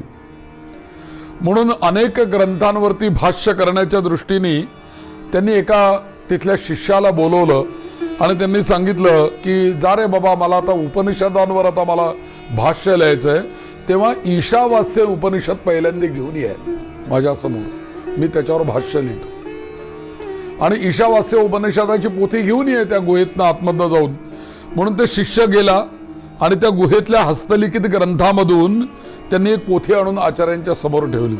म्हणून अनेक ग्रंथांवरती भाष्य करण्याच्या दृष्टीने त्यांनी एका तिथल्या शिष्याला बोलवलं आणि त्यांनी सांगितलं की जा रे बाबा, मला आता उपनिषदांवर आता मला भाष्य लिहायचंय, तेव्हा ईशावास्य उपनिषद पहिल्यांदा घेऊन ये माझ्यासमोर, मी त्याच्यावर भाष्य लिहितो. आणि ईशावास्य उपनिषदाची पोथी घेऊन ये त्या गुहेतनं आतमधनं जाऊन. म्हणून ते शिष्य गेला आणि त्या गुहेतल्या हस्तलिखित ग्रंथामधून त्यांनी एक पोथी आणून आचार्यांच्या समोर ठेवली.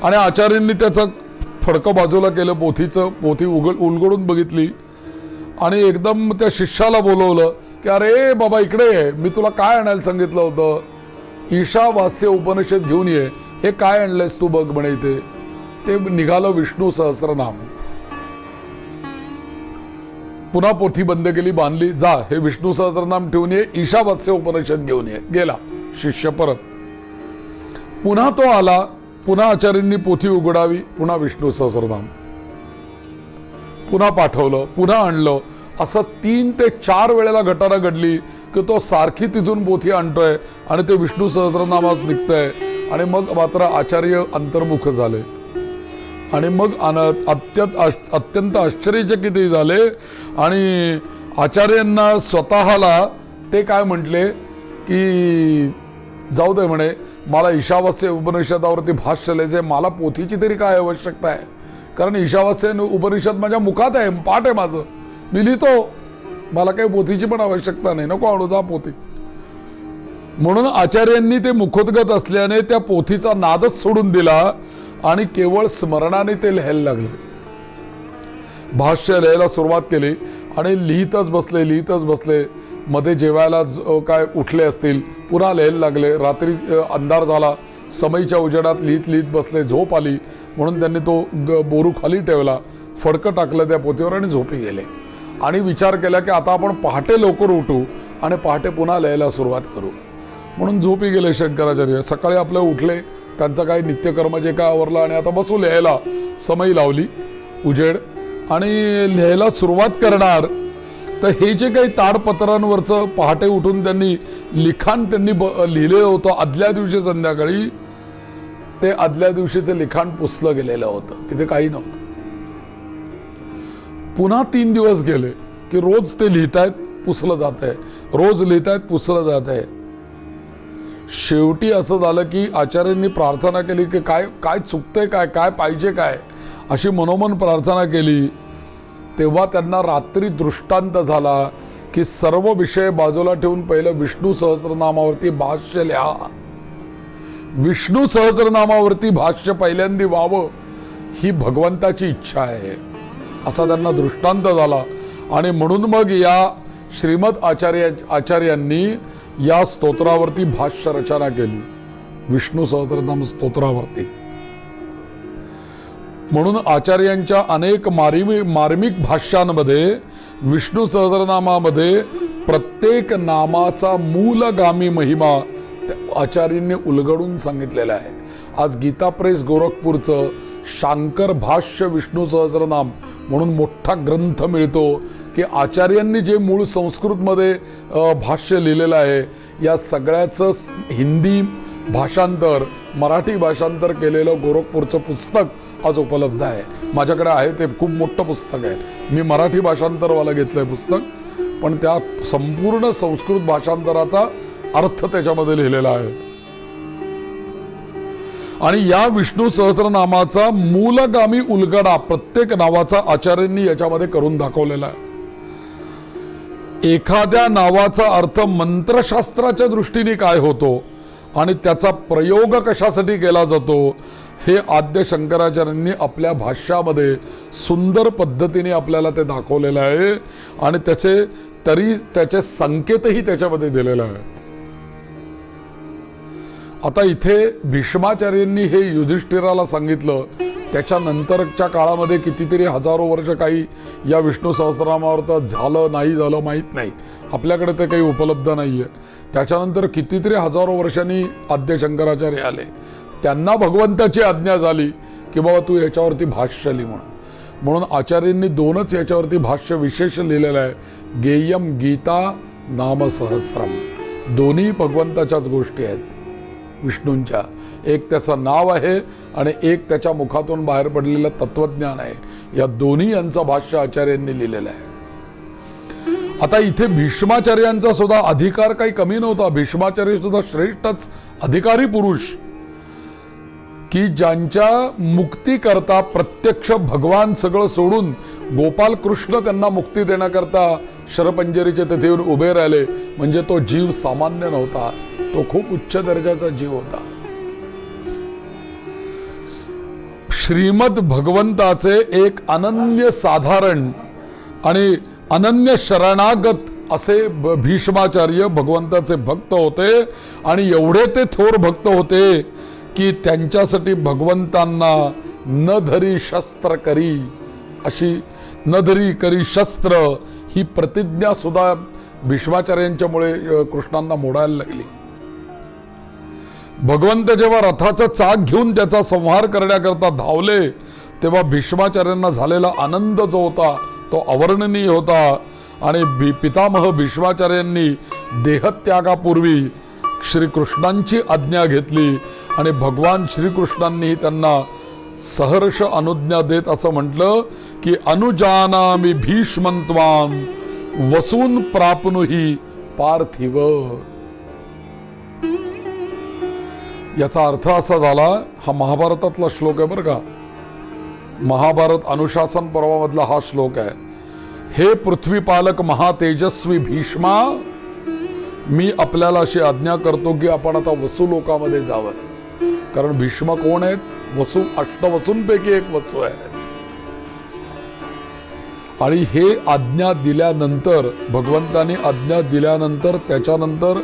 आणि आचार्यांनी त्याचं फडकं बाजूला केलं, पोथी उलगडून बघितली आणि एकदम त्या शिष्याला बोलवलं की अरे बाबा इकडे ये, मी तुला काय आणायला सांगितलं होतं, ईशावास्य उपनिषद घेऊन ये, हे काय आणलंयस तू बघ म्हणे. ते निघालं विष्णू सहस्रनाम. पुन्हा पोथी बंद केली, बांधली, जा हे विष्णू सहस्रनाम ठेवून ये, ईशावास्य उपनिषद घेऊन ये. गेला शिष्य परत. पुन्हा तो आला, पुन्हा आचार्यांनी पोथी उघडावी, पुन्हा विष्णू सहस्रनाम. पुन्हा पाठवलं, पुन्हा आणलं, असं 3 ते 4 वेळेला घटना घडली की तो सारखी तिथून पोथी आणतोय आणि ते विष्णू सहस्रनामात निघतंय. आणि मग मात्र आचार्य अंतर्मुख झाले आणि मग अत्यंत आश्चर्यचकित झाले. आणि आचार्यांना स्वतःला ते काय म्हटले की जाऊ दे म्हणे, मला ईशावास्य उपनिषदावरती भाष्य लिहायचे, मला पोथीची तरी काय आवश्यकता आहे, कारण ईशावास्य उपनिषद माझ्या मुखात आहे, पाठ आहे माझं, मी लिहितो, मला काही पोथीची पण आवश्यकता नाही, नको आणू जा पोथी. म्हणून आचार्यांनी ते मुखोद्गत असल्याने त्या पोथीचा नादच सोडून दिला आणि केवळ स्मरणाने ते लिहायला लागले. भाष्य लिहायला सुरुवात केली आणि लिहितच बसले. मध्ये जेवायला काय उठले असतील, पुन्हा लिहायला लागले. रात्री अंधार झाला, समईच्या उजेडात लिहित बसले, झोप आली म्हणून त्यांनी तो बोरू खाली ठेवला, फडकं टाकलं त्या पोथीवर आणि झोपी गेले. आणि विचार केला की आता आपण पहाटे लवकर उठू आणि पहाटे पुन्हा लिहायला सुरुवात करू, म्हणून झोपी गेले शंकराचार्य. सकाळी आपलं उठले, त्यांचं काही नित्यकर्म जे काय आवरलं आणि आता बसू लिहायला. समई लावली, उजेड, आणि लिहायला सुरुवात करणार. तर हे जे काही ताडपत्रांवरचं पहाटे उठून त्यांनी लिखाण लिहिलेलं होतं आदल्या दिवशी संध्याकाळी, ते आदल्या दिवशीचं लिखाण पुसलं गेलेलं होतं, तिथे काही नव्हतं. पुन्हा 3 दिवस गेले की रोज ते लिहितायत, पुसलं जात आहे, रोज लिहितायत, पुसलं जात आहे. शेवटी असं झालं की आचार्यांनी प्रार्थना केली की काय चुकतंय, काय पाहिजे, काय अशी मनोमन प्रार्थना केली. तेव्हा त्यांना रात्री दृष्टांत झाला की सर्व विषय बाजूला ठेवून पहिलं विष्णू सहस्रनामावरती भाष्य लिहा, विष्णू सहस्रनामावरती भाष्य पहिल्यांदा व्हावं, ही भगवंताची इच्छा आहे, असा त्यांना दृष्टांत झाला. आणि म्हणून मग या श्रीमद आचार्यांनी या स्तोत्रावरती भाष्य रचना केली, विष्णू सहस्रनाम स्तोत्रावरती. म्हणून आचार्यांच्या अनेक मार्मिक भाष्यांमध्ये विष्णू सहस्रनामामध्ये प्रत्येक नामाचा मूलगामी महिमा आचार्यांनी उलगडून सांगितलेला आहे. आज गीता प्रेस गोरखपूरचं शांकर भाष्य विष्णू सहस्रनाम म्हणून मोठा ग्रंथ मिळतो की आचार्यांनी जे मूळ संस्कृतमध्ये भाष्य लिहिलेलं आहे, या सगळ्याचं हिंदी भाषांतर, मराठी भाषांतर केलेलं गोरखपूरचं पुस्तक आज उपलब्ध आहे. माझ्याकडे आहे, ते खूप मोठं पुस्तक आहे. मी मराठी भाषांतरवाला घेतलंय पुस्तक, पण त्या संपूर्ण संस्कृत भाषांतराचा अर्थ त्याच्यामध्ये लिहिलेला आहे. आणि या विष्णू सहस्रनामाचा मूलगामी उलगडा प्रत्येक नावाचा आचार्यांनी याच्यामध्ये करून दाखवलेला आहे. एखाद्या नावाचा अर्थ मंत्रशास्त्राच्या दृष्टीने काय होतो आणि त्याचा प्रयोग कशासाठी केला जातो, हे आद्य शंकराचार्यांनी आपल्या भाष्यामध्ये सुंदर पद्धतीने आपल्याला ते दाखवलेलं आहे. आणि त्याचे संकेतही त्याच्यामध्ये दिलेले आहेत. आता इथे भीष्माचार्यांनी हे युधिष्ठिराला सांगितलं, त्याच्यानंतरच्या काळामध्ये कितीतरी हजारो वर्ष काही या विष्णू सहस्रनामावर तर झालं नाही झालं माहीत नाही, आपल्याकडे ते काही उपलब्ध नाही आहे. त्याच्यानंतर कितीतरी हजारो वर्षांनी आद्य शंकराचार्य आले, त्यांना भगवंताची आज्ञा झाली की बाबा तू याच्यावरती भाष्य लिह म्हणून आचार्यांनी 2च याच्यावरती भाष्य विशेष लिहिलेलं आहे, गेयम गीता नामसहस्रम. दोन्ही भगवंताच्याच गोष्टी आहेत विष्णूंच्या. एक त्याचं नाव आहे आणि एक त्याच्या मुखातून बाहेर पडलेलं तत्वज्ञान आहे. या दोन्ही यांचं भाष्य आचार्यांनी लिहिलेलं आहे. आता इथे भीष्माचार्यांचा सुद्धा अधिकार काही कमी नव्हता. भीष्माचार्य सुद्धा श्रेष्ठच अधिकारी पुरुष की ज्यांच्या मुक्तीकरता प्रत्यक्ष भगवान सगळं सोडून गोपाल कृष्ण त्यांना मुक्ती देण्याकरता शरपंजरीचे तेथे येऊन उभे राहिले. म्हणजे तो जीव सामान्य नव्हता, तो खूप उच्च दर्जाचा जीव होता. श्रीमद भगवंताचे एक अनन्य साधारण आणि अनन्य शरणागत असे भीष्माचार्य भगवंताचे भक्त होते. आणि एवढे ते थोर भक्त होते की त्यांच्यासाठी भगवंतांना न धरी शस्त्र करी अशी, न धरी करी शस्त्र ही प्रतिज्ञा सुद्धा भीष्माचार्यांच्यामुळे कृष्णांना मोडायला लागली. भगवंत जेव्हा रथाचं चाक घेऊन त्याचा संहार करण्याकरता धावले, तेव्हा भीष्माचार्यांना झालेला आनंद जो होता तो अवर्णनीय होता. आणि पितामह भीष्माचार्यांनी देहत्यागापूर्वी श्रीकृष्णांची आज्ञा घेतली आणि भगवान श्रीकृष्णांनी त्यांना सहर्ष अनुज्ञा देत असं म्हटलं की अनुजानामि भीष्मन्त्वां वसून प्राप्नुहि पार्थिव. याचा अर्थ असा झाला, हा महाभारतातला श्लोक आहे बरं का, महाभारत अनुशासन पर्वामधला हा श्लोक आहे. हे पृथ्वीपालक महातेजस्वी भीष्मा, मी आपल्याला अशी आज्ञा करतो की आपण आता वसू लोकामध्ये जावं. कारण भीष्म कोण आहेत? वसू, अष्टवसूंपैकी एक वसू आहेत. आणि हे आज्ञा दिल्यानंतर, भगवंतांनी आज्ञा दिल्यानंतर त्याच्यानंतर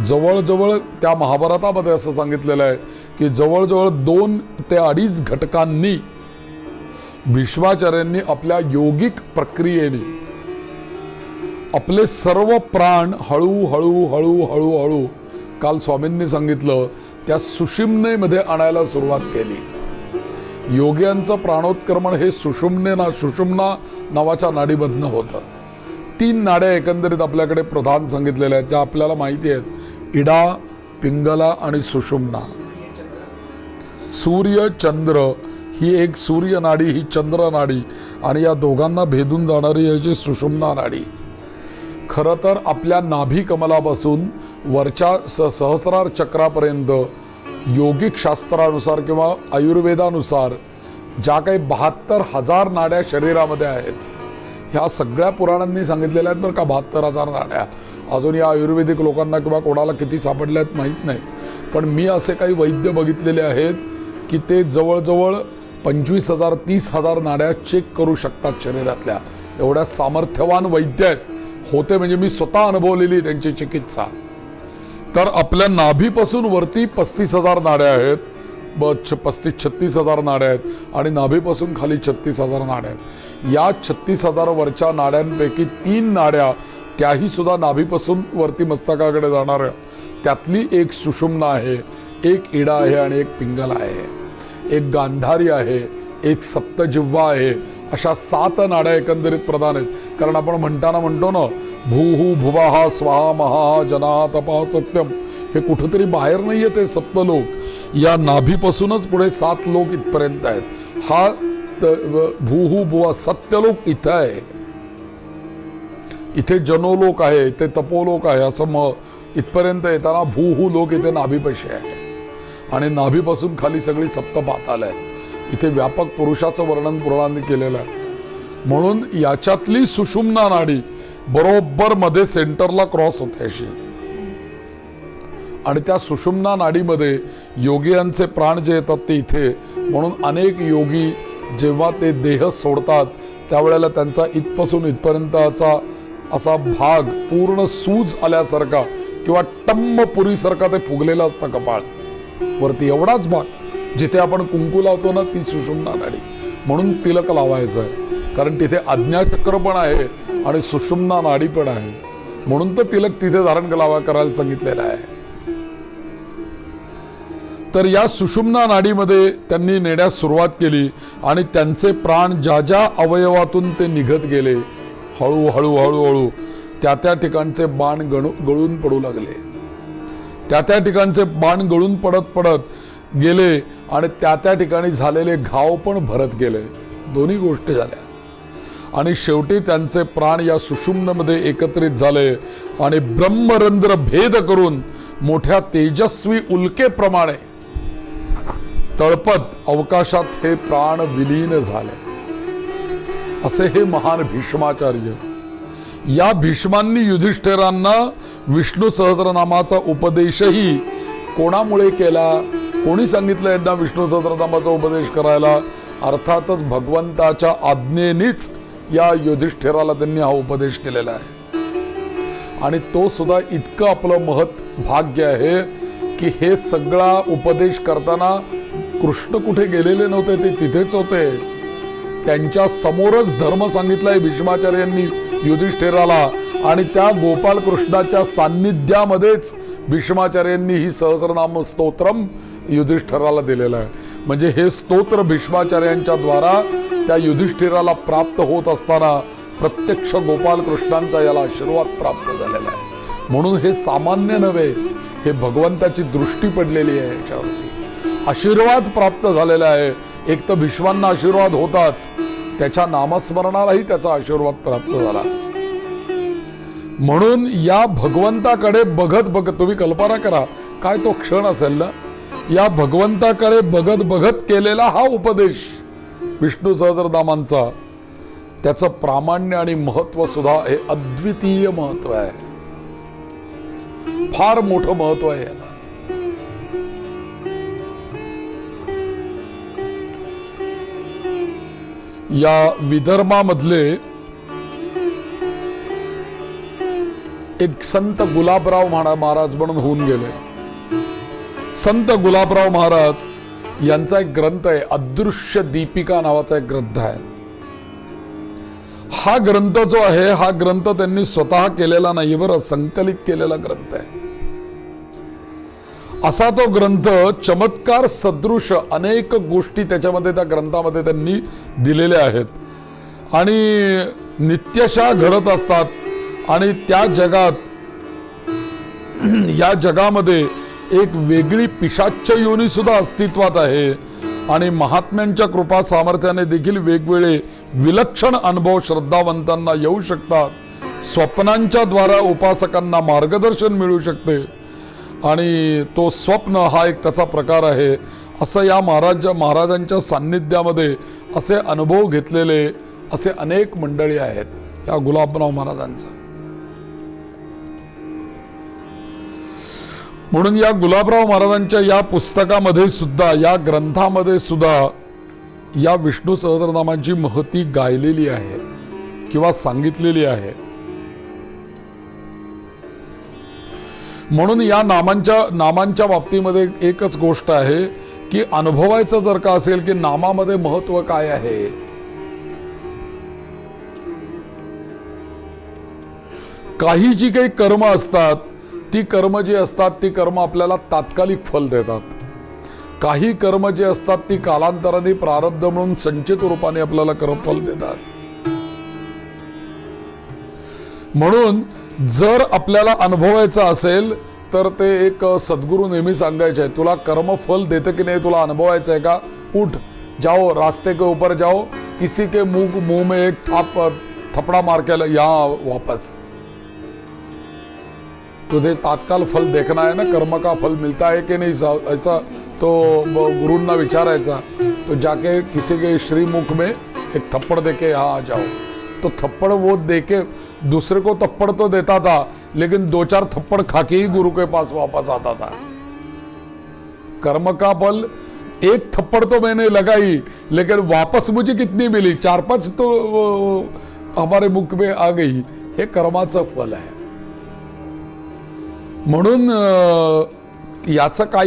जवळजवळ त्या महाभारतामध्ये असं सांगितलेलं आहे की जवळजवळ 2 ते 2.5 घटकांनी भीष्माचार्यांनी आपल्या योगिक प्रक्रियेने आपले सर्व प्राण हळू काल स्वामींनी सांगितलं त्या सुषुम्नेमध्ये आणायला सुरुवात केली. योग्यांचं प्राणोत्क्रमण हे सुषुम्ना नावाच्या नाडीमधनं होतं. 3 नाड्या एकंदरीत आपल्याकडे प्रधान सांगितलेल्या आहेत, ज्या आपल्याला माहिती आहेत, इडा, पिंगला आणि सुषुम्ना. सूर्य चंद्र ही एक सूर्य नाडी, ही चंद्र नाडी, आणि या दोघांना भेदून जाणारी याची सुषुम्ना नाडी. खरं तर आपल्या नाभी कमलापासून वरच्या सहस्रार चक्रापर्यंत योगिक शास्त्रानुसार किंवा आयुर्वेदानुसार ज्या काही 72,000 नाड्या शरीरामध्ये आहेत, ह्या सगळ्या पुराणांनी सांगितलेल्या आहेत बरं का. 72,000 नाड्या. अजून या आयुर्वेदिक लोकांना किंवा कोणाला किती सापडल्या आहेत माहीत नाही, पण मी असे काही वैद्य बघितलेले आहेत की ते जवळजवळ 25,000 30,000 नाड्या चेक करू शकतात शरीरातल्या. एवढ्या सामर्थ्यवान वैद्य आहेत, होते म्हणजे मी स्वतः अनुभवलेली त्यांची चिकित्सा. तर आपल्या नाभीपासून वरती 35,000 नाड्या आहेत, 35-36,000 नाड्या आहेत, आणि नाभीपासून खाली 36,000 नाड्या आहेत. या 36,000 वरच्या नाड्यांपैकी 3 नाड्या, त्याही सुद्धा नाभीपासून वरती मस्तकाकडे जाणाऱ्या, त्यातली एक सुषुम्ना आहे, एक इडा आहे आणि एक पिंगला आहे, एक गांधारी आहे, एक सप्तजिव्हा आहे. अशा 7 नाड्या एकंदरीत प्रधान आहेत. कारण आपण म्हणतो ना, भूहू भुवाहा स्वाहा महा जना तपा सत्यम, हे कुठंतरी बाहेर नाही येते सप्तलोक. या नाभीपासूनच पुढे 7 लोक इथपर्यंत आहेत. हा भूहू भुवा सत्यलोक इथं आहे, इथे जनोलोक आहे, इथे तपोलोक आहे. असं मग इथपर्यंत येताना भूहू लोक इथे नाभीपाशी आहे, आणि नाभीपासून खाली सगळी सप्तपाताल आहे. इथे व्यापक पुरुषाचं वर्णन पुराणांनी केलेलं आहे. म्हणून याच्यातली सुषुम्ना नाडी बरोबर मध्ये सेंटरला क्रॉस होते अशी, आणि त्या सुषुम्ना नाडीमध्ये योगियांचे प्राण जे येतात ते इथे. म्हणून अनेक योगी जेव्हा ते देह सोडतात त्यावेळेला त्यांचा इथपासून इथपर्यंतचा असा भाग पूर्ण सूज आल्यासारखा किंवा टम्म पुरीसारखा ते फुगलेला असतं कपाळ वरती. एवढाच भाग जिथे आपण कुंकू लावतो ना, ती सुषुम्ना नाडी. म्हणून तिलक लावायचं आहे, कारण तिथे आज्ञाचक्र पण आहे आणि सुषुम्ना नाडी पण आहे. म्हणून तर तिलक तिथे धारण करायला सांगितलेलं आहे. तर या सुषुम्ना नाडीमध्ये त्यांनी नेण्यास सुरुवात केली, आणि त्यांचे प्राण ज्या ज्या अवयवातून ते निघत गेले, हळूहळू त्या ठिकाणचे बाण गळून पडू लागले. त्या ठिकाणचे बाण गळून पडत गेले, आणि त्या ठिकाणी झालेले घाव पण भरत गेले. दोन्ही गोष्टी झाल्या, आणि शेवटी त्यांचे प्राण या सुषुम्नेमध्ये एकत्रित झाले, आणि ब्रह्मरंध्र भेद करून मोठ्या तेजस्वी उल्केप्रमाणे तळपत अवकाशात हे प्राण विलीन झाले. असे हे महान भीष्माचार्य. या भीष्मांनी युधिष्ठिरांना विष्णू सहस्रनामाचा उपदेशही कोणामुळे केला? कोणी सांगितलं यांना विष्णू सहस्रनामाचा उपदेश करायला? अर्थातच भगवंताच्या आज्ञेनेच या युधिष्ठिराला त्यांनी हा उपदेश केलेला आहे. आणि तो सुद्धा इतकं आपलं महत् भाग्य आहे की हे सगळा उपदेश करताना कृष्ण कुठे गेलेले नव्हते, ते तिथेच होते. त्यांच्या समोरच धर्म सांगितलाय भीष्माचार्यांनी युधिष्ठिराला, आणि त्या गोपाल कृष्णाच्या सान्निध्यामध्येच भीष्माचार्यांनी ही सहस्रनाम स्तोत्रम युधिष्ठिराला दिलेलं आहे. म्हणजे हे स्तोत्र भीष्माचार्यांच्या द्वारा त्या युधिष्ठिराला प्राप्त होत असताना प्रत्यक्ष गोपाल कृष्णांचा याला आशीर्वाद प्राप्त झालेला आहे. म्हणून हे सामान्य नव्हे, हे भगवंताची दृष्टी पडलेली आहे याच्यावरती. आशीर्वाद प्राप्त झालेला आहे. एक तर भीष्मांना आशीर्वाद होताच, त्याच्या नामस्मरणालाही त्याचा आशीर्वाद प्राप्त झाला. म्हणून या भगवंताकडे बघत बघत, तुम्ही कल्पना करा काय तो क्षण असेल ना, या भगवंताकडे बघत बघत केलेला हा उपदेश विष्णू सहस्रनामांचा, त्याचं प्रामाण्य आणि महत्व सुद्धा हे अद्वितीय महत्व आहे. फार मोठं महत्व आहे याला. या विदर्भामधले एक संत गुलाबराव महाराज म्हणून होऊन गेले. संत गुलाबराव महाराज यांचा एक ग्रंथ आहे, अदृश्य दीपिका नावाचा एक ग्रंथ आहे. हा ग्रंथ जो आहे, हा ग्रंथ त्यांनी स्वतः केलेला नाही बरं, संकलित केलेला ग्रंथ आहे. असा तो ग्रंथ चमत्कार सदृश अनेक गोष्टी त्याच्यामध्ये, त्या ग्रंथामध्ये त्यांनी दिलेल्या आहेत आणि नित्यशा घडत असतात. आणि त्या जगात, या जगामध्ये एक वेगळी पिशाच्य योनी सुद्धा अस्तित्वात आहे आणि महात्म्यांच्या कृपा सामर्थ्याने देखील वेगवेगळे विलक्षण अनुभव श्रद्धावंतांना येऊ शकतात. स्वप्नांच्या द्वारा उपासकांना मार्गदर्शन मिळू शकते आणि तो स्वप्न हा एक त्याचा प्रकार आहे. असं या महाराजांच्या सान्निध्यामध्ये असे अनुभव घेतलेले असे अनेक मंडळी आहेत या गुलाबराव महाराजांचा. म्हणून या गुलाबराव महाराजांच्या या पुस्तकामध्ये सुद्धा, या ग्रंथामध्ये सुद्धा या विष्णू सहस्रनामांची महती गायलेली आहे किंवा सांगितलेली आहे. म्हणून या नामांच्या बाबतीमध्ये एकच गोष्ट आहे की अनुभवायचं जर का असेल की नामामध्ये महत्व काय आहे. काही जी काही कर्म असतात, ती कर्म जी असतात ती कर्म आपल्याला तात्कालिक फल देतात. काही कर्म जे असतात ती कालांतराने प्रारब्ध म्हणून संचित रूपाने आपल्याला कर्मफल देतात. म्हणून जर आपल्याला अनुभवायचं असेल तर ते एक सद्गुरू नेहमी सांगायचे आहे, तुला कर्मफल देते की नाही तुला अनुभवायचं आहे का, उठ जाओ रास्ते के ऊपर जाओ, किसी के मुंह में एक थपड़ा मार के यहाँ वापस. तुझे तात्काल फल देखना है ना, कर्म का फल मिलता है कि नहीं, ऐसा तो गुरुना विचारायचा. तो जाके किसी के श्रीमुख में एक थप्पड़ देके यहाँ आ जाओ. तो थप्पड़ वो देके दूसरे को थप्पड़ तो देता था, लेकिन 2-4 थप्पड़ खाके ही गुरु के पास वापस आता था. कर्म का फल, एक थप्पड़ तो मैंने लगाई लेकिन वापस मुझे कितनी मिली, 4-5 तो हमारे मुख में आ गई. हे कर्माचं फल आहे. म्हणून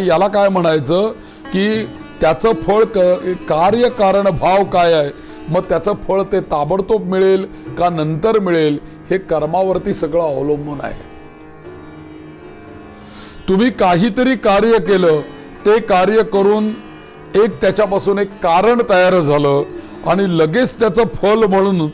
याला काय म्हणायचं की त्याचं फळ कार्य कारण भाव काय आहे, मग त्याचं फळ ते ताबडतोब मिळेल का नंतर मिळेल, हे कर्मावरती सगळं अवलंबून आहे. तुम्ही काहीतरी कार्य केलं, ते कार्य करून एक त्याच्यापासून एक कारण तयार झालं आणि लगेच त्याचं फल म्हणून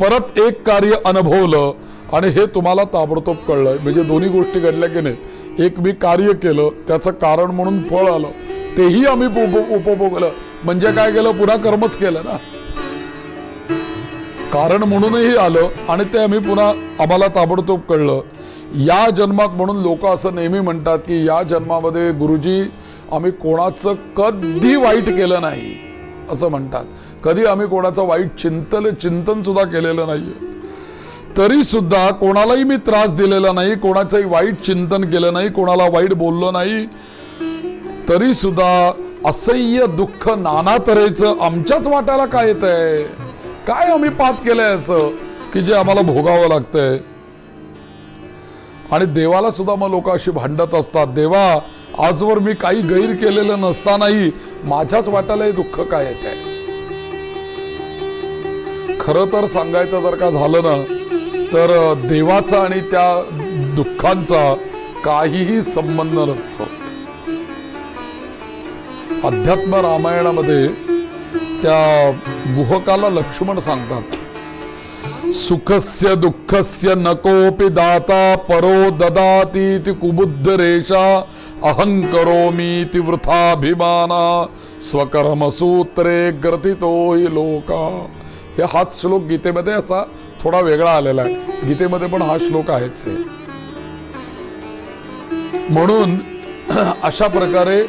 परत एक कार्य अनुभवलं आणि हे तुम्हाला ताबडतोब कळलं. म्हणजे दोन्ही गोष्टी घडल्या की नाही, एक मी कार्य केलं त्याचं कारण म्हणून फळ आलं, तेही आम्ही उपभोगलं. म्हणजे काय केलं, पुन्हा कर्मच केलं ना, कारण म्हणूनही आलं आणि ते आम्ही पुन्हा आम्हाला ताबडतोब कळलं. या जन्मात म्हणून लोक असं नेहमी म्हणतात की या जन्मामध्ये गुरुजी आम्ही कोणाचं कधी वाईट केलं नाही असं म्हणतात. कधी आम्ही कोणाचं वाईट चिंतन सुद्धा केलेलं नाहीये. तरी सुद्धा कोणालाही मी त्रास दिलेला नाही, कोणाचंही वाईट चिंतन केलं नाही, कोणाला वाईट बोललो नाही. तरी सुद्धा असह्य दुःख नाना तऱ्हेचं आमच्याच वाट्याला काय येतंय, काय आम्ही पाप केलंय असं की जे आम्हाला भोगावं लागतंय. आणि देवाला सुद्धा मग लोक अशी भांडत असतात, देवा आजवर मी काही गैर केलेलं नसतानाही माझ्याच वाट्याला हे दुःख काय येतंय. खरं तर सांगायचं जर का झालं ना, तर देवाचा आणि त्या दुःखांचा काहीही संबंध नसतो. अध्यात्म रामायणामध्ये त्या गुहकाला लक्ष्मण सांगतात सुखस्य दुःखस्य न कोऽपि दाता परो ददातीति कुबुद्धरेषा अहं करोमीति वृथाभिमाना स्वकर्मसूत्रे ग्रथितो हि लोका. हाच श्लोक गीतेमध्ये असा थोडा वेगळा आलेला आहे. गीतेमध्ये पण हा श्लोक आहेच आहे. म्हणून अशा प्रकारे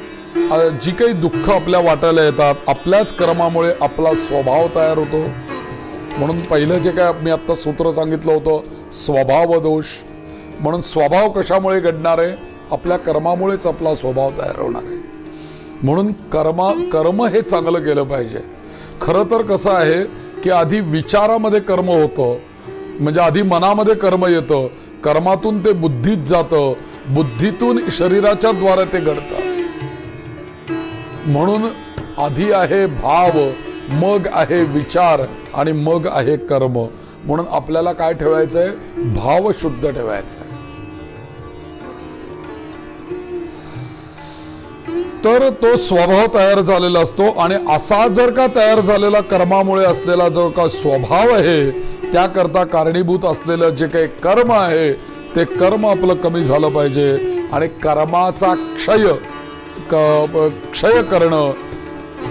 जी काही दुःख आपल्या वाटायला येतात, आपल्याच कर्मामुळे आपला स्वभाव तयार होतो. म्हणून पहिलं जे काय मी आता सूत्र सांगितलं होतं, स्वभाव दोष. म्हणून स्वभाव कशामुळे घडणार आहे? आपल्या कर्मामुळेच आपला स्वभाव तयार होणार आहे. म्हणून कर्म हे चांगलं केलं पाहिजे. खरं तर कसं आहे की आधी विचारामध्ये कर्म होतं, म्हणजे आधी मनामध्ये कर्म येतं, कर्मातून ते बुद्धीत जातं, बुद्धीतून शरीराच्या द्वारे ते घडतं. म्हणून आधी आहे भाव, मग आहे विचार आणि मग आहे कर्म. म्हणून आपल्याला काय ठेवायचंय? भाव शुद्ध ठेवायचा आहे. तर तो स्वभाव तयार झालेला असतो. आणि असा जर का तयार झालेला कर्मामुळे असलेला जो का स्वभाव आहे, त्याकरता कारणीभूत असलेलं जे काही कर्म आहे, ते कर्म आपलं कमी झालं पाहिजे. आणि कर्माचा क्षय करणं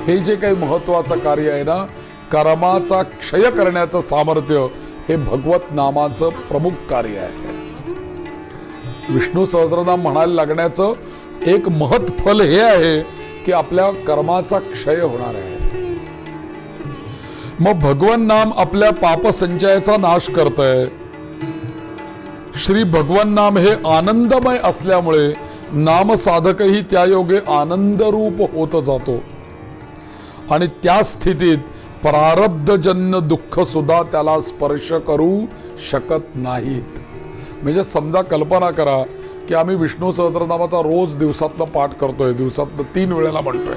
हे जे काही महत्वाचं कार्य आहे ना, कर्माचा क्षय करण्याचं सामर्थ्य हे भगवत नामाचं प्रमुख कार्य आहे. विष्णू सहस्त्रनाम म्हणायला लागण्याचं एक महत्फल हे आहे की आपल्या कर्माचा क्षय होणार आहे. मग भगवान नाम आपल्या पापसंचयाचा नाश करतंय. श्री भगवान नाम हे आनंदमय असल्यामुळे नाम साधकही त्या योगे आनंदरूप होत जातो. आणि त्या स्थितीत प्रारब्धजन्य दुःख सुद्धा त्याला स्पर्श करू शकत नाहीत. म्हणजे समजा कल्पना करा की आम्ही विष्णू सहस्त्रनामाचा रोज दिवसातनं पाठ करतोय, दिवसातनं 3 वेळेला म्हणतोय,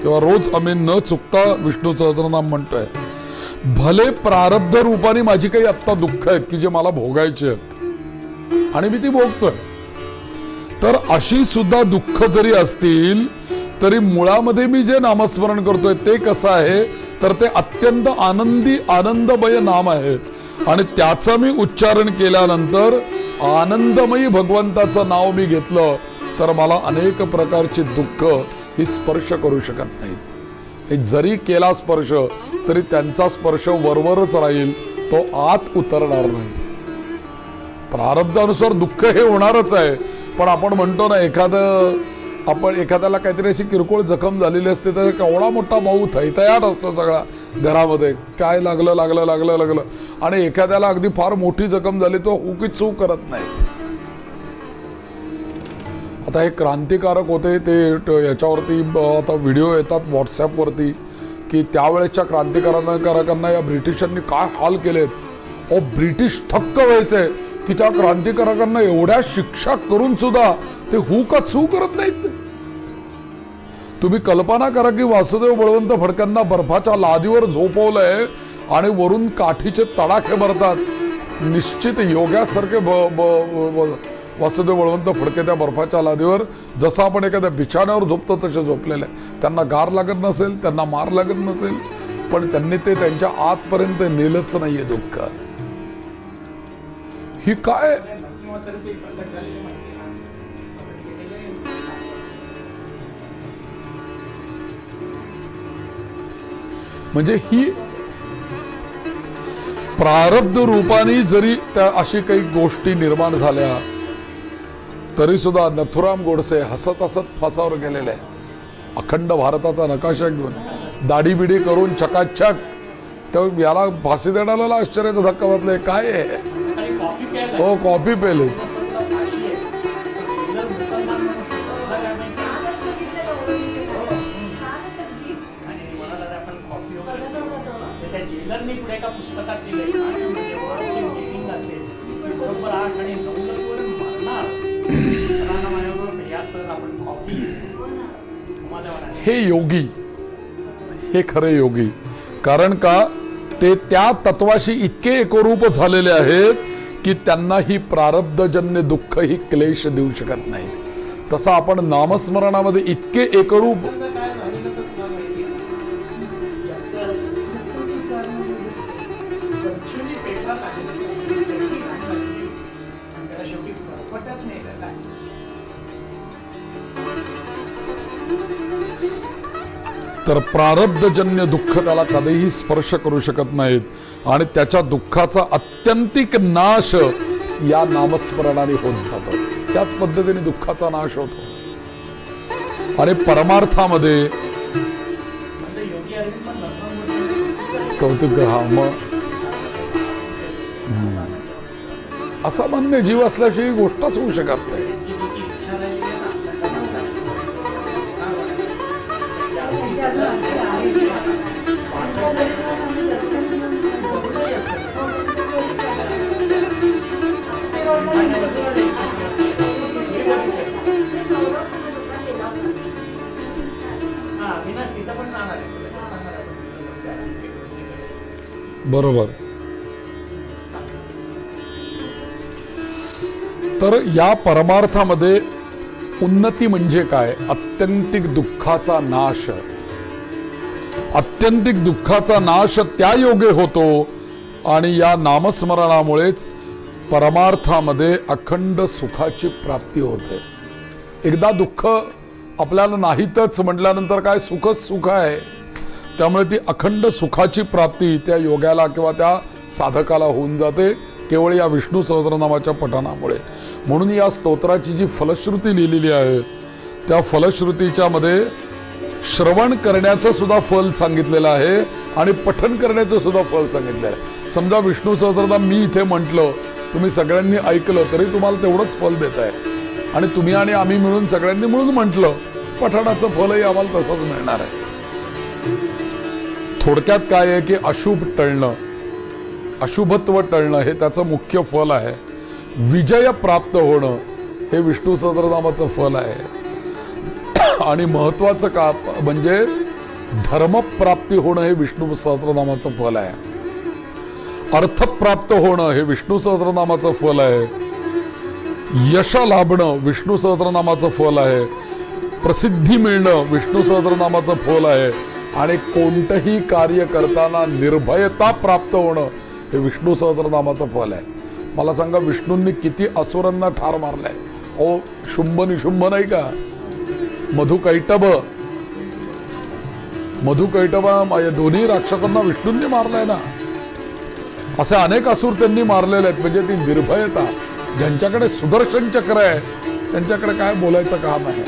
किंवा रोज आम्ही न चुकता विष्णू सहस्त्रनाम म्हणतोय. भले प्रारब्ध रूपाने माझी काही आत्ता दुःख आहेत की जे मला भोगायचे आहेत आणि मी ती भोगतोय, तर अशी सुद्धा दुःख जरी असतील तरी मुळामध्ये मी जे नामस्मरण करतोय ते कसं आहे, तर ते अत्यंत आनंदमय नाम आहे. आणि त्याचं मी उच्चारण केल्यानंतर आनंदमयी भगवंताचं नाव मी घेतलं तर मला अनेक प्रकारची दुःख ही स्पर्श करू शकत नाहीत. जरी केला स्पर्श तरी त्यांचा स्पर्श वरवरच राहील, तो आत उतरणार नाही. प्रारब्धानुसार दुःख हे होणारच आहे. पण आपण म्हणतो ना, एखाद्याला काहीतरी अशी किरकोळ जखम झालेली असते तर केवढा मोठा भाऊ थैथयाट असतो सगळा घरामध्ये, काय लागलं. आणि एखाद्याला अगदी फार मोठी जखम झाली तो उगीच चूक करत नाही. आता हे क्रांतिकारक होते, ते याच्यावरती आता व्हिडिओ येतात व्हॉट्सॲपवरती की त्यावेळेसच्या क्रांतिकारकांना या ब्रिटिशांनी काय हाल केलेत. ब्रिटिश थक्क व्हायचे की त्या क्रांतिकारकांना एवढ्या शिक्षा करून सुद्धा ते का चूक करत नाहीत. तुम्ही कल्पना करा की वासुदेव बळवंत फडक्यांना बर्फाच्या लादीवर झोपवलंय आणि वरून काठीचे तडाखे भरतात. निश्चित योग्यासारखे वासुदेव बळवंत फडके त्या बर्फाच्या लादीवर जसं आपण एखाद्या बिछाण्यावर झोपतो तसे झोपलेले. त्यांना गार लागत नसेल, त्यांना मार लागत नसेल, पण त्यांनी ते त्यांच्या आतपर्यंत नेलंच नाहीये दुःख. ही काय म्हणजे ही प्रारब्ध रूपाने जरी त्या अशी काही गोष्टी निर्माण झाल्या तरी सुद्धा नथुराम गोडसे हसत हसत फासावर गेलेले आहे. अखंड भारताचा नकाशा घेऊन दाढी बिडी करून चकाचक, तर याला फाशी देण्याला आश्चर्याचा धक्का बसलाय. काय आहे? हो, कॉफी पेले. हे योगी, हे खरे योगी. कारण का ते त्या तत्वाशी इतके एकरूप झालेले आहेत की त्यांना ही प्रारब्धजन्य दुःख ही क्लेश देऊ शकत नाही. तसं आपण नामस्मरणामध्ये इतके एकरूप मुळात आलेलं नाही. शेवटी घाण लागली आणि त्याला शेवटी फरफटच नाही का काय. तर प्रारब्धजन्य दुःख त्याला कधीही स्पर्श करू शकत नाहीत आणि त्याच्या दुःखाचा अत्यंतिक नाश या नामस्मरणाने होत जातो. त्याच पद्धतीने दुःखाचा नाश होतो आणि परमार्थामध्ये म्हणजे योगी अरविंद पण लग्नामुळे कौतुक हा मग असा मान्य जीव असल्याशिवाय ही गोष्टच होऊ शकत नाही. जी इच्छा राहिली आहे ना आपल्याला बरोबर. तर या परमार्थामध्ये उन्नती म्हणजे काय? अत्यंतिक दुःखाचा नाश. अत्यंतिक दुःखाचा नाश त्या योगे होतो आणि या नामस्मरणामुळेच परमार्थामध्ये अखंड सुखाची प्राप्ती होते. एकदा दुःख आपल्याला नाहीतच म्हटल्यानंतर काय सुखच सुख आहे. त्यामुळे ती अखंड सुखाची प्राप्ती त्या योग्याला किंवा त्या साधकाला होऊन जाते केवळ या विष्णू सहस्रनामाच्या पठणामुळे. म्हणून या स्तोत्राची जी फलश्रुती लिहिलेली आहे त्या फलश्रुतीच्या मध्ये श्रवण करण्याचं सुद्धा फल सांगितलेलं आहे आणि पठण करण्याचं सुद्धा फल सांगितलेलं आहे. समजा विष्णू सहस्रनाम मी इथे म्हटलं, तुम्ही सगळ्यांनी ऐकलं तरी तुम्हाला तेवढंच फल देत आहे आणि तुम्ही आणि आम्ही मिळून सगळ्यांनी मिळून म्हटलं पठणाचं फलही आम्हाला तसंच मिळणार आहे. थोडक्यात काय आहे की अशुभ टळणं, अशुभत्व टळणं हे त्याचं मुख्य फल आहे. विजय प्राप्त होणं हे विष्णू सहस्रनामाचं फल आहे आणि महत्वाचं का म्हणजे धर्मप्राप्ती होणं हे विष्णू सहस्रनामाचं फल आहे. अर्थप्राप्त होणं हे विष्णू सहस्रनामाचं फल आहे. यश लाभणं विष्णू सहस्रनामाचं फल आहे. प्रसिद्धी मिळणं विष्णू सहस्रनामाचं फल आहे आणि कोणतंही कार्य करताना निर्भयता प्राप्त होणं हे विष्णू सहस्रनामाचं फल आहे. मला सांगा विष्णूंनी किती असुरांना ठार मारलाय. ओ शुंभ निशुंभ नाही का, मधुकैटभ या दोन्ही राक्षसांना विष्णूंनी मारलाय ना. असे अनेक असुर त्यांनी मारलेले आहेत. म्हणजे ती निर्भयता, ज्यांच्याकडे सुदर्शन चक्र आहे त्यांच्याकडे काय बोलायचं काम आहे.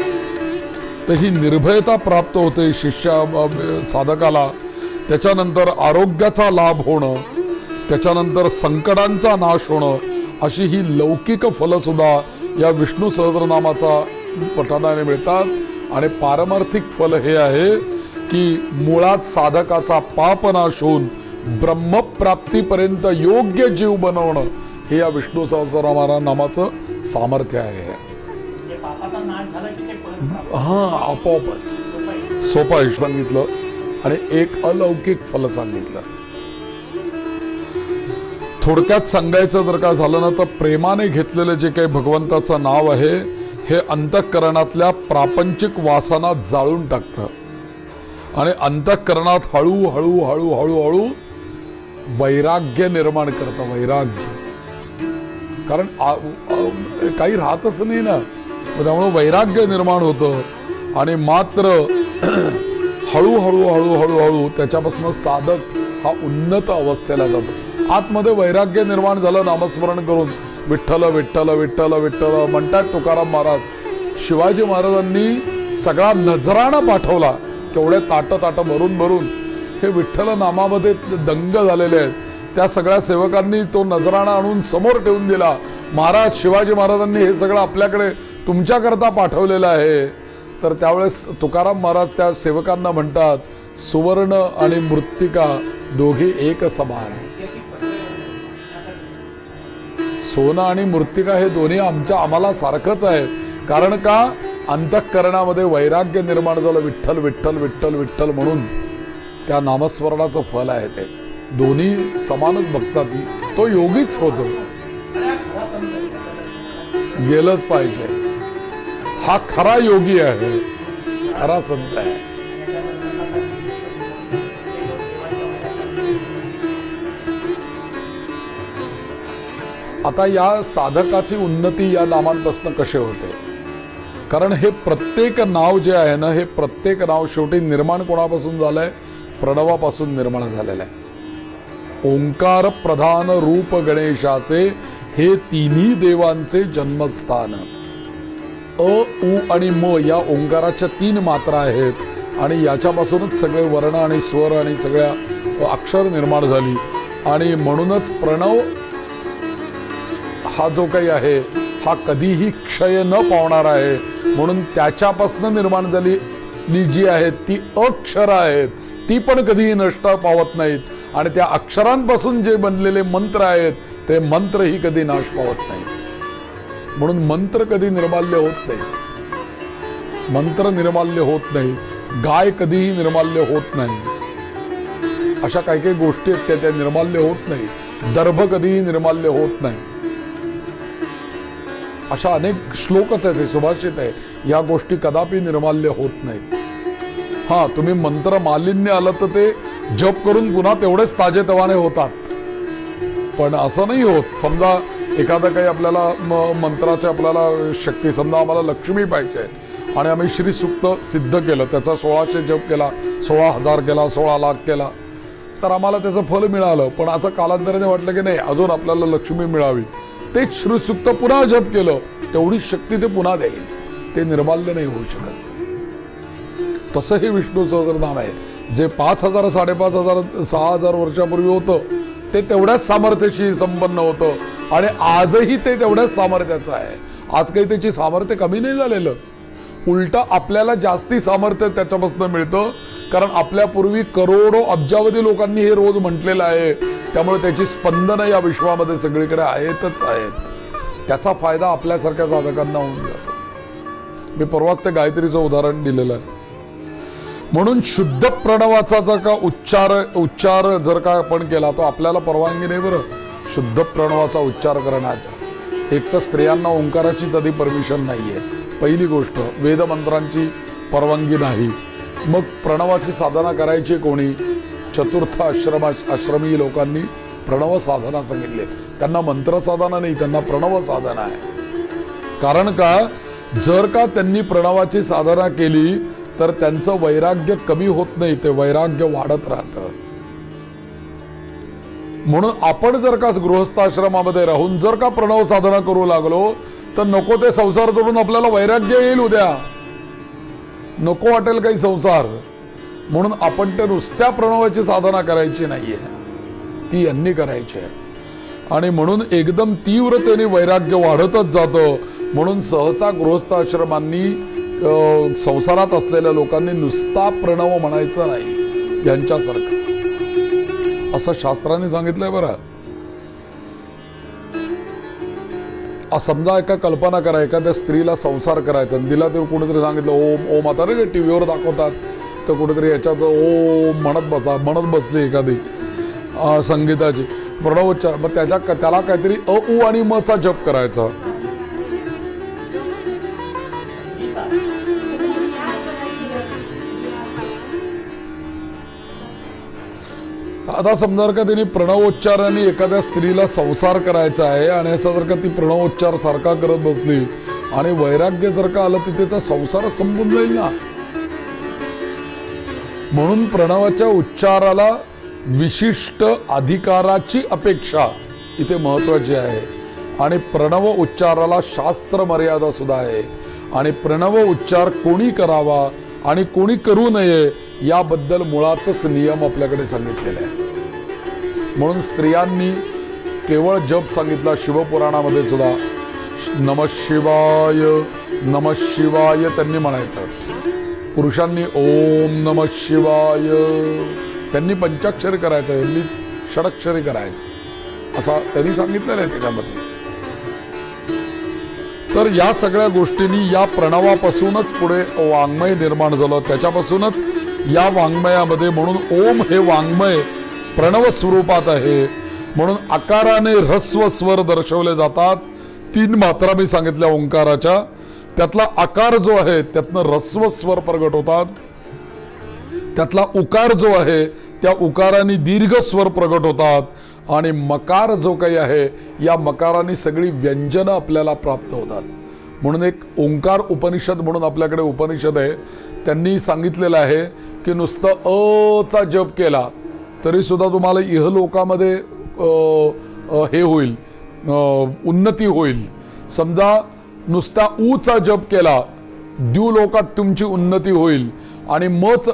तर ही निर्भयता प्राप्त होते शिष्या साधकाला. त्याच्यानंतर आरोग्याचा लाभ होणं, त्याच्यानंतर संकटांचा नाश होणं, अशी ही लौकिक फलं सुद्धा या विष्णू सहस्रनामाचा पठणाने मिळतात. आणि पारमार्थिक फल हे आहे की मुळात साधकाचा पापनाश होऊन ब्रह्मप्राप्तीपर्यंत योग्य जीव बनवणं हे या विष्णू सहस्रनामाचं सामर्थ्य आहे. पापाचा नाश झाला की ते परत हा आपोआपच सोपं सांगितलं आणि एक अलौकिक फल सांगितलं. थोडक्यात सांगायचं जर का झालं ना तर प्रेमाने घेतलेलं जे काही भगवंताचं नाव आहे हे अंतःकरणातल्या प्रापंचिक वासना जाळून टाकतं आणि अंतःकरणात हळूहळू हळूहळू हळू वैराग्य निर्माण करतं. वैराग्य कारण काही राहतच नाही ना, त्यामुळे वैराग्य निर्माण होतं आणि मात्र हळूहळू हळूहळू हळू त्याच्यापासून साधक हा उन्नत अवस्थेला जातो. आतमध्ये वैराग्य निर्माण झालं नामस्मरण करून. विठ्ठल विठ्ठल विठ्ठल विठ्ठल म्हणतात तुकाराम महाराज. शिवाजी महाराजांनी सगळा नजराणा पाठवला, केवढे ताट भरून भरून हे विठ्ठल नामामध्ये दंग झालेले आहेत. त्या सगळ्या सेवकांनी तो नजराणा आणून समोर ठेवून दिला. महाराज शिवाजी महाराजांनी हे सगळं आपल्याकडे तुमच्याकरता पाठवलेलं आहे. तर त्यावेळेस तुकाराम महाराज त्या सेवकांना म्हणतात, सुवर्ण आणि मृत्तिका दोघे एक समान. सोनं आणि मृत्तिका हे दोन्ही आम्हाला सारखंच आहे. कारण का अंतःकरणामध्ये वैराग्य निर्माण झालं. विठ्ठल विठ्ठल विठ्ठल विठ्ठल म्हणून त्या नामस्मरणाचं फल आहे. ते दोन्ही समानच बघतात. तो योगीच होतो, गेलंच पाहिजे. हा खरा योगी आहे, खरा संत आहे. आता या साधकाची उन्नती या नामांपासून कशी होते? कारण हे प्रत्येक नाव जे आहे ना, हे प्रत्येक नाव शेवटी निर्माण कोणापासून झालंय? प्रणवापासून निर्माण झालेलं आहे. ओंकार प्रधान रूप गणेशाचे हे तिन्ही देवांचे जन्मस्थान. अ, उ आणि म या ओंकाराच्या 3 मात्रा आहेत आणि याच्यापासूनच सगळे वर्ण आणि स्वर आणि सगळ्या अक्षर निर्माण झाली. आणि म्हणूनच प्रणव हा जो काही आहे हा कधीही क्षय न पावणार आहे. म्हणून त्याच्यापासून निर्माण झालेली जी आहेत ती अक्षर आहेत, ती पण कधीही नष्ट पावत नाहीत. आणि त्या अक्षरांपासून जे बनलेले मंत्र आहेत ते मंत्रही कधी नाश पावत नाहीत. म्हणून मंत्र कधी निर्माल्य होत नाही. मंत्र निर्माल्य होत नाही. गाय कधीही निर्माल्य होत नाही. अशा काही काही गोष्टी आहेत त्या निर्माल्य होत नाही. दर्भ कधीही निर्माल्य होत नाही. अशा अनेक श्लोकच आहेत, सुभाषित आहे. या गोष्टी कदापि निर्माल्य होत नाहीत. हा, तुम्ही मंत्र मालिन्य आलं तर ते जप करून पुन्हा तेवढेच ताजेतवाने होतात. पण असं नाही होत. समजा एखादा काही आपल्याला मंत्राचे आपल्याला शक्ती, समजा आम्हाला लक्ष्मी पाहिजे आणि आम्ही श्री सुक्त सिद्ध केलं, त्याचा 1600 जप केला, 16,000 केला, 16 लाख केला, तर आम्हाला त्याचं फल मिळालं. पण आता कालांतराने वाटलं की नाही, अजून आपल्याला लक्ष्मी मिळावी, तेच श्रीसुक्त पुन्हा जप केलं, तेवढीच शक्ती ते पुन्हा देईल. ते निर्माल्य नाही होऊ शकत. तसं हे विष्णू सहस्रनाम आहे. जे 5,000, 5,500, 6,000 वर्षापूर्वी होतं ते तेवढ्याच सामर्थ्याशी संपन्न होतं आणि आजही ते तेवढ्याच सामर्थ्याचं आहे. आज काही त्याची सामर्थ्य कमी नाही झालेलं. उलट आपल्याला जास्ती सामर्थ्य त्याच्यापासून मिळतं. कारण आपल्यापूर्वी करोडो अब्जावधी लोकांनी हे रोज म्हटलेलं आहे. त्यामुळे त्याची स्पंदनं या विश्वामध्ये सगळीकडे आहेतच आहेत. त्याचा फायदा आपल्यासारख्या साधकांना होऊन जातो. मी परवाच ते गायत्रीचं उदाहरण दिलेलं आहे. म्हणून शुद्ध प्रणवाचा जर का उच्चार जर का आपण केला तो आपल्याला परवानगी नाही बरं. शुद्ध प्रणवाचा उच्चार करण्याचा एक तर स्त्रियांना ओंकाराचीच आधी परमिशन नाहीये. पहिली गोष्ट, वेदमंत्रांची परवानगी नाही. मग प्रणवाची साधना करायची कोणी? चतुर्थ आश्रमी लोकांनी प्रणव साधना सांगितले. त्यांना मंत्र साधना नाही, त्यांना प्रणव साधना आहे. कारण का, जर का त्यांनी प्रणवाची साधना केली तर त्यांचं वैराग्य कमी होत नाही, ते वैराग्य वाढत राहतं. म्हणून आपण जर का गृहस्थाश्रमामध्ये राहून जर का प्रणव साधना करू लागलो तर नको ते संसार तोडून आपल्याला वैराग्य येईल उद्या. नको वाटेल काही संसार. म्हणून आपण ते नुसत्या प्रणवाची साधना करायची नाहीये, ती यांनी करायची आहे. आणि म्हणून एकदम तीव्रतेने वैराग्य वाढतच जातं. म्हणून सहसा गृहस्थाश्रमांनी संसारात असलेल्या लोकांनी नुसता प्रणव म्हणायचं नाही यांच्यासारखं, असं शास्त्राने सांगितलंय बरं. समजा एका कल्पना करा, एखाद्या स्त्रीला संसार करायचा, तिला ते कुठेतरी सांगितलं ओम ओम. आता रे टीव्हीवर दाखवतात तर कुठेतरी याच्यात ओम म्हणत बसली एखादी संगीताची प्रणवोच्चार. मग त्याला काहीतरी अ उ आणि म चा जप करायचा. आता समजा का त्यांनी प्रणवोच्चाराने एखाद्या स्त्रीला संसार करायचा आहे आणि असं जर का ती प्रणवोच्चार सारखा करत बसली आणि वैराग्य जर का आलं तर त्याचा संसार संपून जाईल ना. म्हणून प्रणवाच्या उच्चाराला विशिष्ट अधिकाराची अपेक्षा इथे महत्वाची आहे. आणि प्रणव उच्चाराला शास्त्र मर्यादा सुद्धा आहे. आणि प्रणव उच्चार कोणी करावा आणि कोणी करू नये याबद्दल मुळातच नियम आपल्याकडे सांगितलेले आहे. म्हणून स्त्रियांनी केवळ जप सांगितला शिवपुराणामध्ये सुद्धा. नमः शिवाय नमः शिवाय त्यांनी म्हणायचं. पुरुषांनी ओम नमः शिवाय, त्यांनी पंचाक्षरी करायचं, यांनी षडक्षरी करायचं, असा त्यांनी सांगितलेलं आहे त्याच्यामध्ये. तर या सगळ्या गोष्टींनी या प्रणवापासूनच पुढे वाङ्मय निर्माण झालं. त्याच्यापासूनच या वाङ्मयामध्ये, म्हणून ओम हे वाङ्मय प्रणव स्वरूपात आहे. म्हणून आकाराने ह्रस्व स्वर दर्शवले जातात. 3 मात्रा मी सांगितल्या ओंकाराच्या, त्यातला आकार जो आहे त्यातनं ह्रस्व स्वर प्रगट होतात. त्यातला उकार जो आहे त्या उकाराने दीर्घ स्वर प्रगट होतात. आणि मकार जो काही आहे या मकाराने सगळी व्यंजनं आपल्याला प्राप्त होतात. म्हणून एक ओंकार उपनिषद म्हणून आपल्याकडे उपनिषद आहे, त्यांनी सांगितलेलं आहे की नुसतं अचा जप केला तरी सुद्धा तुम्हाला इहलोकामध्ये हे होईल, उन्नती होईल. समजा नुसता ऊचा जप केला द्युलोकात तुमची उन्नती होईल, आणि मच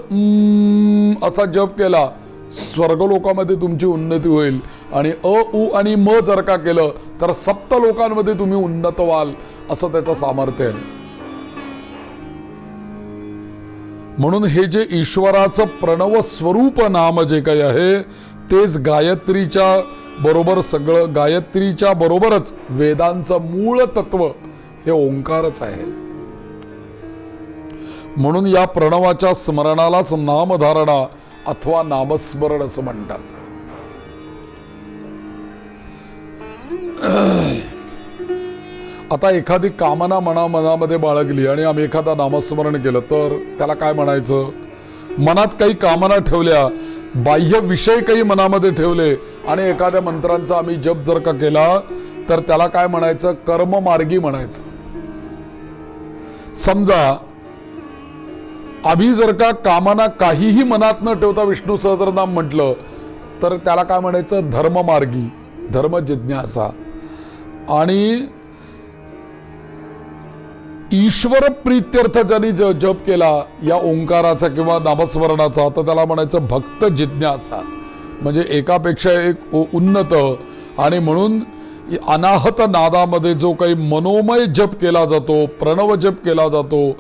असा जप केला स्वर्गलोकामध्ये तुमची उन्नती होईल, आणि अ उ आणि म जर का केलं तर सप्त लोकांमध्ये तुम्ही उन्नत व्हाल, असं त्याचं सामर्थ्य आहे. म्हणून हे जे ईश्वराचं प्रणव स्वरूप नाम जे काही आहे तेच गायत्रीच्या बरोबर सगळं, गायत्रीच्या बरोबरच वेदांचं मूळ तत्व हे ओंकारच आहे. म्हणून या प्रणवाच्या स्मरणालाच नामधारणा अथवा नामस्मरण असं म्हणतात. आता एखादी कामना मनामध्ये बाळगली आणि आम्ही एखादा नामस्मरण केलं तर त्याला काय म्हणायचं? मनात काही कामना ठेवल्या, बाह्य विषय काही मनामध्ये ठेवले आणि एखाद्या मंत्रांचा आम्ही जप जर का केला तर त्याला काय म्हणायचं? कर्ममार्गी म्हणायचं. समजा आम्ही जर का कामना काहीही मनात न ठेवता विष्णू सहस्रनाम म्हटलं तर त्याला काय म्हणायचं? धर्ममार्गी, धर्म जिज्ञासा. आणि ईश्वर प्रीत्यर्थ ज्यांनी जप केला या ओंकाराचा किंवा नामस्मरणाचा तर त्याला म्हणायचं भक्त जिज्ञासा, म्हणजे एकापेक्षा एक उन्नत. आणि म्हणून अनाहत नादामध्ये जो काही मनोमय जप केला जातो, प्रणव जप केला जातो,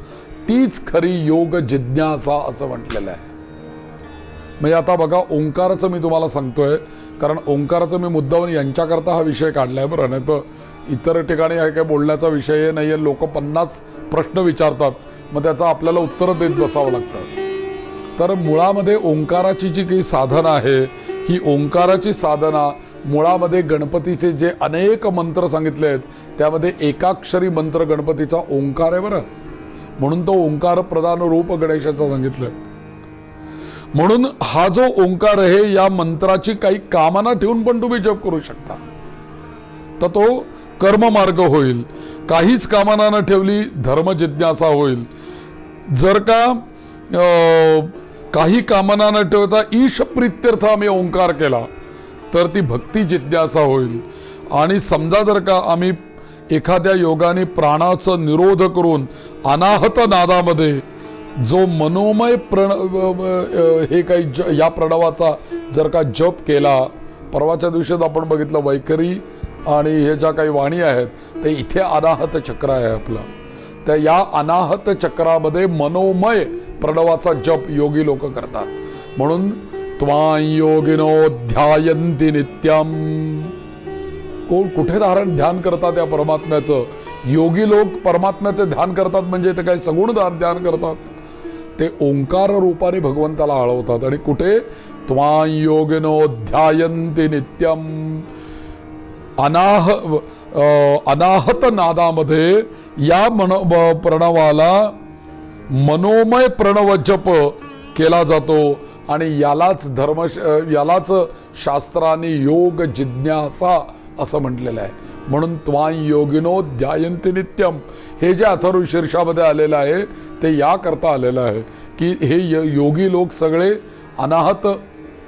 तीच खरी योग जिज्ञासा असं म्हटलेलं आहे. म्हणजे आता बघा, ओंकाराचं मी तुम्हाला सांगतोय कारण ओंकाराचं मी मुद्दाम यांच्याकरता हा विषय काढलाय, बरं. नाही तर इतर ठिकाणी आहे काय बोलण्याचा विषय नाही आहे. लोक 50 प्रश्न विचारतात, मग त्याचा आपल्याला उत्तर देत बसावं लागतं. तर मुळामध्ये ओंकाराची जी काही साधना आहे ही ओंकाराची साधना मुळामध्ये गणपतीचे जे अनेक मंत्र सांगितले आहेत त्यामध्ये एकाक्षरी मंत्र गणपतीचा ओंकार आहे, बरं. म्हणून तो ओंकार प्रधान रूप गणेशाचा सांगितलंय. म्हणून हा जो ओंकार आहे या मंत्राची काही कामना ठेवून पण तुम्ही जप करू शकता, तर तो कर्ममार्ग होईल. काहीच कामना न ठेवली धर्म जिज्ञासा होईल. जर का काही कामना न ठेवता ईश प्रीत्यर्थ आम्ही ओंकार केला तर ती भक्ती जिज्ञासा होईल. आणि समजा जर का आम्ही एखाद्या योगाने प्राणाचा निरोध करून अनाहत नादामध्ये जो मनोमय हे काही या प्रणवाचा जर का जप केला, परवाच्या दिवशीच आपण बघितलं वैखरी आणि हे ज्या काही वाणी आहेत ते इथे अनाहत चक्र आहे आपलं, त्या या अनाहत चक्रामध्ये मनोमय प्रणवाचा जप योगी लोक करतात. म्हणून त्वां योगिनो ध्यायन्ति नित्यम, कोण कुठे ध्यान करतात या परमात्म्याचं? योगी लोक परमात्म्याचे ध्यान करतात म्हणजे ते काही सगुण ध्यान करतात, ते ओंकार रूपाने भगवंताला आळवतात. आणि कुठे? त्वां योगिनो ध्यायन्ति नित्यम, अनाहत नादामध्ये या प्रणवाला मनोमय प्रणव जप केला जातो. आणि यालाच शास्त्राने योग जिज्ञासा असं म्हटलेलं आहे. म्हणून त्वां योगिनो ध्यायन्ति नित्यम हे जे अथर्व शीर्षामध्ये आलेलं आहे ते याकरता आलेलं आहे की हे योगी लोक सगळे अनाहत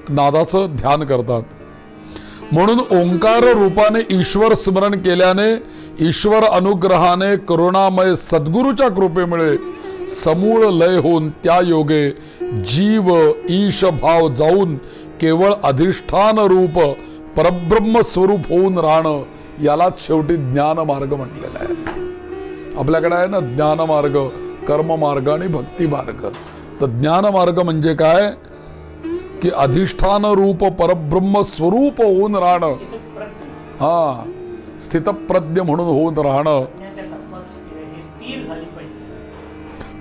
नादाचं ध्यान करतात. म्हणून ओंकार रूपाने ईश्वर स्मरण केल्याने ईश्वर अनुग्रहाने करुणामय सद्गुरूच्या कृपेमुळे समूळ लय होऊन त्या योगे जीव ईश भाव जाऊन केवळ अधिष्ठान रूप परब्रह्म स्वरूप होऊन राहणं, यालाच शेवटी ज्ञान मार्ग म्हटलेला आहे. आपल्याकडे आहे ना ज्ञान मार्ग, कर्म मार्ग आणि भक्ती मार्ग. तर ज्ञान मार्ग म्हणजे काय की अधिष्ठान रूप परब्रह्म स्वरूप होऊन राहणं, हा स्थितप्रज्ञ म्हणून होऊन राहणं.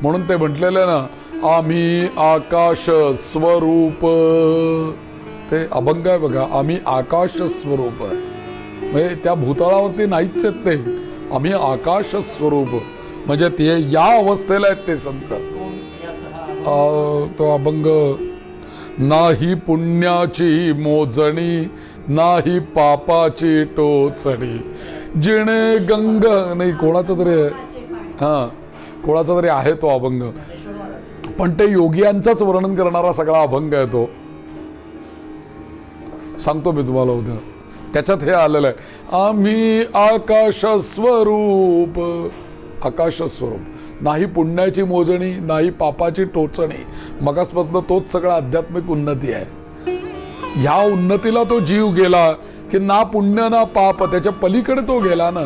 म्हणून ते म्हटलेलं ना, आम्ही आकाश स्वरूप, ते अभंग आहे बघा, आम्ही आकाश स्वरूप. म्हणजे त्या भूतळावरती नाहीच आहेत ते, आम्ही आकाश स्वरूप. म्हणजे ते या अवस्थेला आहेत ते संत. तो अभंग, नाही पुण्याची मोजणी नाही पापाची टोचणी, जिणे गंग नाही कोणाचा तरी हा कोणाचा तरी आहे तो अभंग, पण ते योगियांचाच वर्णन करणारा सगळा अभंग आहे तो. सांगतो मी तुम्हाला उद्या. त्याच्यात हे आलेलं आहे, आम्ही आकाश स्वरूप. आकाश स्वरूप, नाही पुण्याची मोजणी नाही पापाची टोचणी. मगासपासून तोच सगळा आध्यात्मिक उन्नती आहे. ह्या उन्नतीला तो जीव गेला की ना पुण्य ना पाप, त्याच्या पलीकडे तो गेला ना.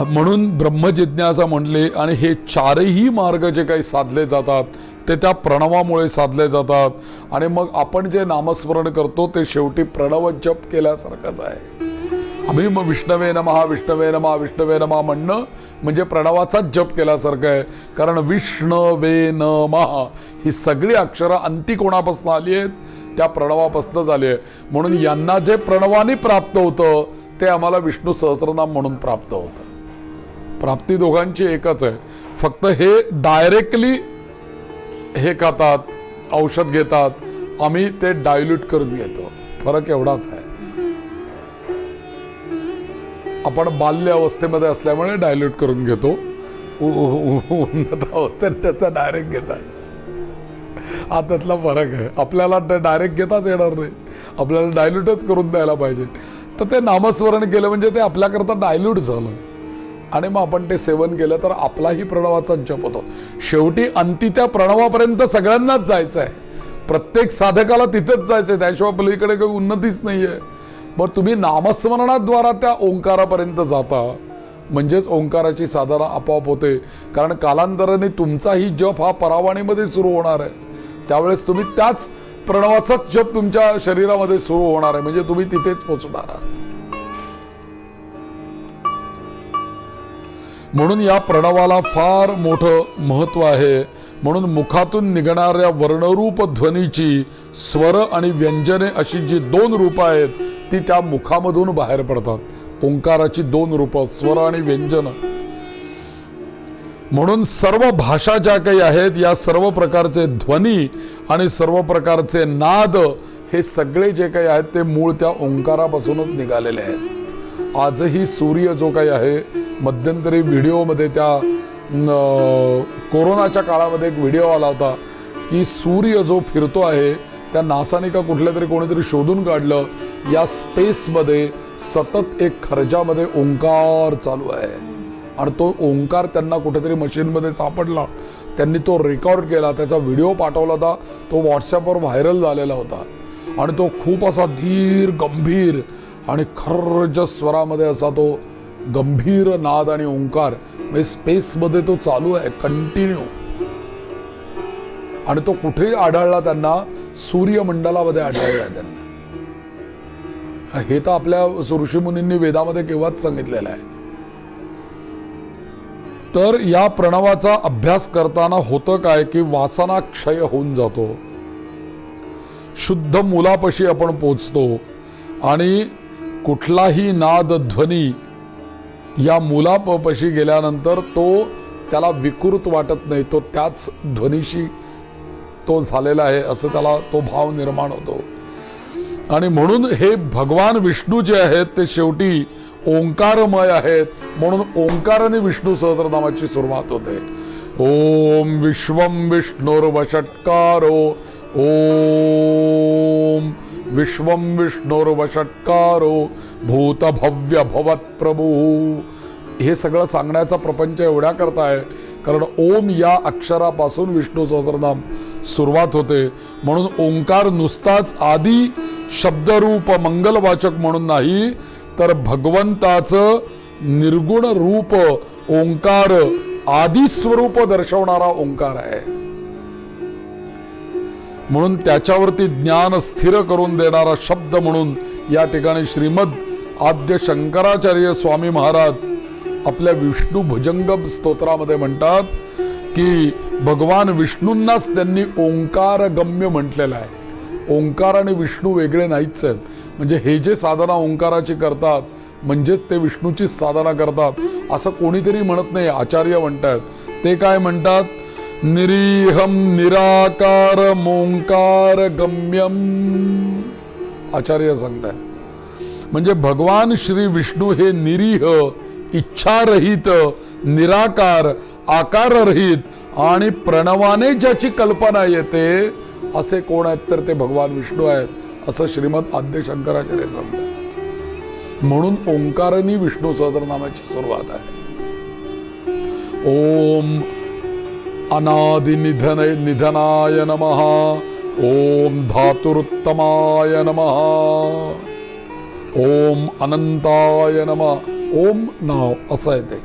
म्हणून ब्रह्मजिज्ञासा म्हणले. आणि हे चारही मार्ग जे काही साधले जातात ते त्या प्रणवामुळे साधले जातात. आणि मग आपण जे नामस्मरण करतो ते शेवटी प्रणव जप केल्यासारखंच आहे. आम्ही मग विष्णवे नमः विष्णवे नमः विष्णवे नमः म्हणणं म्हणजे प्रणवाचाच जप केल्यासारखं आहे. कारण विष्णवे नमः ही सगळी अक्षरं अंती कोणापासून आली आहेत? त्या प्रणवापासून झाली आहे. म्हणून यांना जे प्रणवाने प्राप्त होतं ते आम्हाला विष्णू सहस्रनाम म्हणून प्राप्त होतं. प्राप्ती दोघांची एकच आहे, फक्त हे डायरेक्टली हे खातात, औषध घेतात, आम्ही ते डायल्यूट करून घेतो. फरक एवढाच आहे. आपण बाल्य अवस्थेमध्ये असल्यामुळे डायल्यूट करून घेतो, उन्नत अवस्थेत त्याचा डायरेक्ट घेतात. हा त्यातला फरक आहे. आपल्याला डायरेक्ट घेताच येणार नाही, आपल्याला डायल्यूटच करून द्यायला पाहिजे. तर ते नामस्मरण केलं म्हणजे ते आपल्याकरता डायल्यूट झालं आणि मग आपण ते सेवन केलं तर आपलाही प्रणवाचा जप होतो. शेवटी अंती त्या प्रणवापर्यंत सगळ्यांनाच जायचं आहे. प्रत्येक साधकाला तिथेच जायचं आहे, त्याशिवाय पलीकडे काही उन्नतीच नाही आहे. मग तुम्ही नामस्मरणाद्वारा त्या ओंकारापर्यंत जाता, म्हणजेच ओंकाराची साधना आपोआप होते. कारण कालांतराने तुमचाही जप हा परावाणीमध्ये सुरू होणार आहे. त्यावेळेस तुम्ही त्याच प्रणवाचाच जप तुमच्या शरीरामध्ये सुरू होणार आहे, म्हणजे तुम्ही तिथेच पोहोचणार आहात. म्हणून या प्रणवाला फार मोठं महत्व आहे. म्हणून मुखातून निघणाऱ्या वर्णरूप ध्वनीची स्वर आणि व्यंजने अशी जी दोन रूपं आहेत ती त्या मुखामधून बाहेर पडतात. ओंकाराची दोन रूपं, स्वर आणि व्यंजन. म्हणून सर्व भाषा ज्या काही आहेत या सर्व प्रकारचे ध्वनी आणि सर्व प्रकारचे नाद हे सगळे जे काही आहेत ते मूळ त्या ओंकारापासूनच निघालेले आहेत. आजही सूर्य जो काही आहे, मध्यंतरी व्हिडिओमध्ये त्या कोरोनाच्या काळामध्ये एक व्हिडिओ आला होता की सूर्य जो फिरतो आहे त्या नासाने का कुठल्या तरी कोणीतरी शोधून काढलं, या स्पेसमध्ये सतत एक खर्जामध्ये ओंकार चालू आहे. आणि तो ओंकार त्यांना कुठेतरी मशीनमध्ये सापडला, त्यांनी तो रेकॉर्ड केला, त्याचा व्हिडिओ पाठवला होता, तो व्हॉट्सॲपवर व्हायरल झालेला होता. आणि तो खूप असा धीर गंभीर आणि खर्ज स्वरामध्ये असा तो गंभीर नाद आणि ओंकार म्हणजे स्पेसमध्ये तो चालू आहे कंटिन्यू. आणि तो कुठेही आढळला त्यांना, सूर्यमंडलामध्ये आढळला त्यांना. हे तर आपल्या ऋषीमुनींनी वेदामध्ये केव्हाच सांगितलेलं आहे. तर या प्रणवाचा अभ्यास करताना होतं काय की वासना क्षय होऊन जातो, शुद्ध मुलापाशी आपण पोचतो आणि कुठलाही नाद ध्वनी या मुलापाशी गेल्यानंतर तो त्याला विकृत वाटत नाही, तो त्याच ध्वनीशी तो झालेला आहे असं त्याला तो भाव निर्माण होतो. आणि म्हणून हे भगवान विष्णू जे आहेत ते शेवटी ओंकारमय आहेत. म्हणून ओंकाराने विष्णू सहस्रनामाची सुरुवात होते. ओम विश्वम विष्णुर्वषट्कारो, ओम विश्वम विष्णुर्वषट्कारो भूतभव्य भवत्प्रभू. हे सगळं सांगण्याचा प्रपंच एवढ्या करता आहे कारण ओम या अक्षरापासून विष्णू सहस्रनाम सुरुवात होते. म्हणून ओंकार नुसताच आदी शब्दरूप मंगलवाचक म्हणून नाही, तर भगवंताचं निर्गुण रूप ओंकार आदी स्वरूप दर्शवणारा ओंकार आहे. म्हणून त्याच्यावरती ज्ञान स्थिर करून देणारा शब्द म्हणून या ठिकाणी श्रीमद आद्य शंकराचार्य स्वामी महाराज आपल्या विष्णू भुजंगम स्तोत्रामध्ये म्हणतात की भगवान विष्णूंनाच त्यांनी ओंकार गम्य म्हटलेलं आहे. ओंकार आणि विष्णू वेगळे नाहीच आहेत. म्हणजे हे जे साधना ओंकाराची करतात म्हणजेच ते विष्णूची साधना करतात असं कोणीतरी म्हणत नाही, आचार्य म्हणतात. ते काय म्हणतात निरीहम निराकार मोंकार गम्यम. आचार्य सांगताय म्हणजे भगवान श्री विष्णू हे निरीह, इच्छारहित, निराकार, आकाररहित आणि प्रणवाने ज्याची कल्पना येते असे कोण आहेत तर ते भगवान विष्णू आहेत असं श्रीमद आद्य शंकराचार्य सांगतात. म्हणून ओंकाराने विष्णू सहस्रनामाची सुरुवात आहे. ओम अनादि निधनाय नमः. ओम धातुरुत्तमाय नमः. ओम अनंताय नमः. ओम नाव असं आहे ते.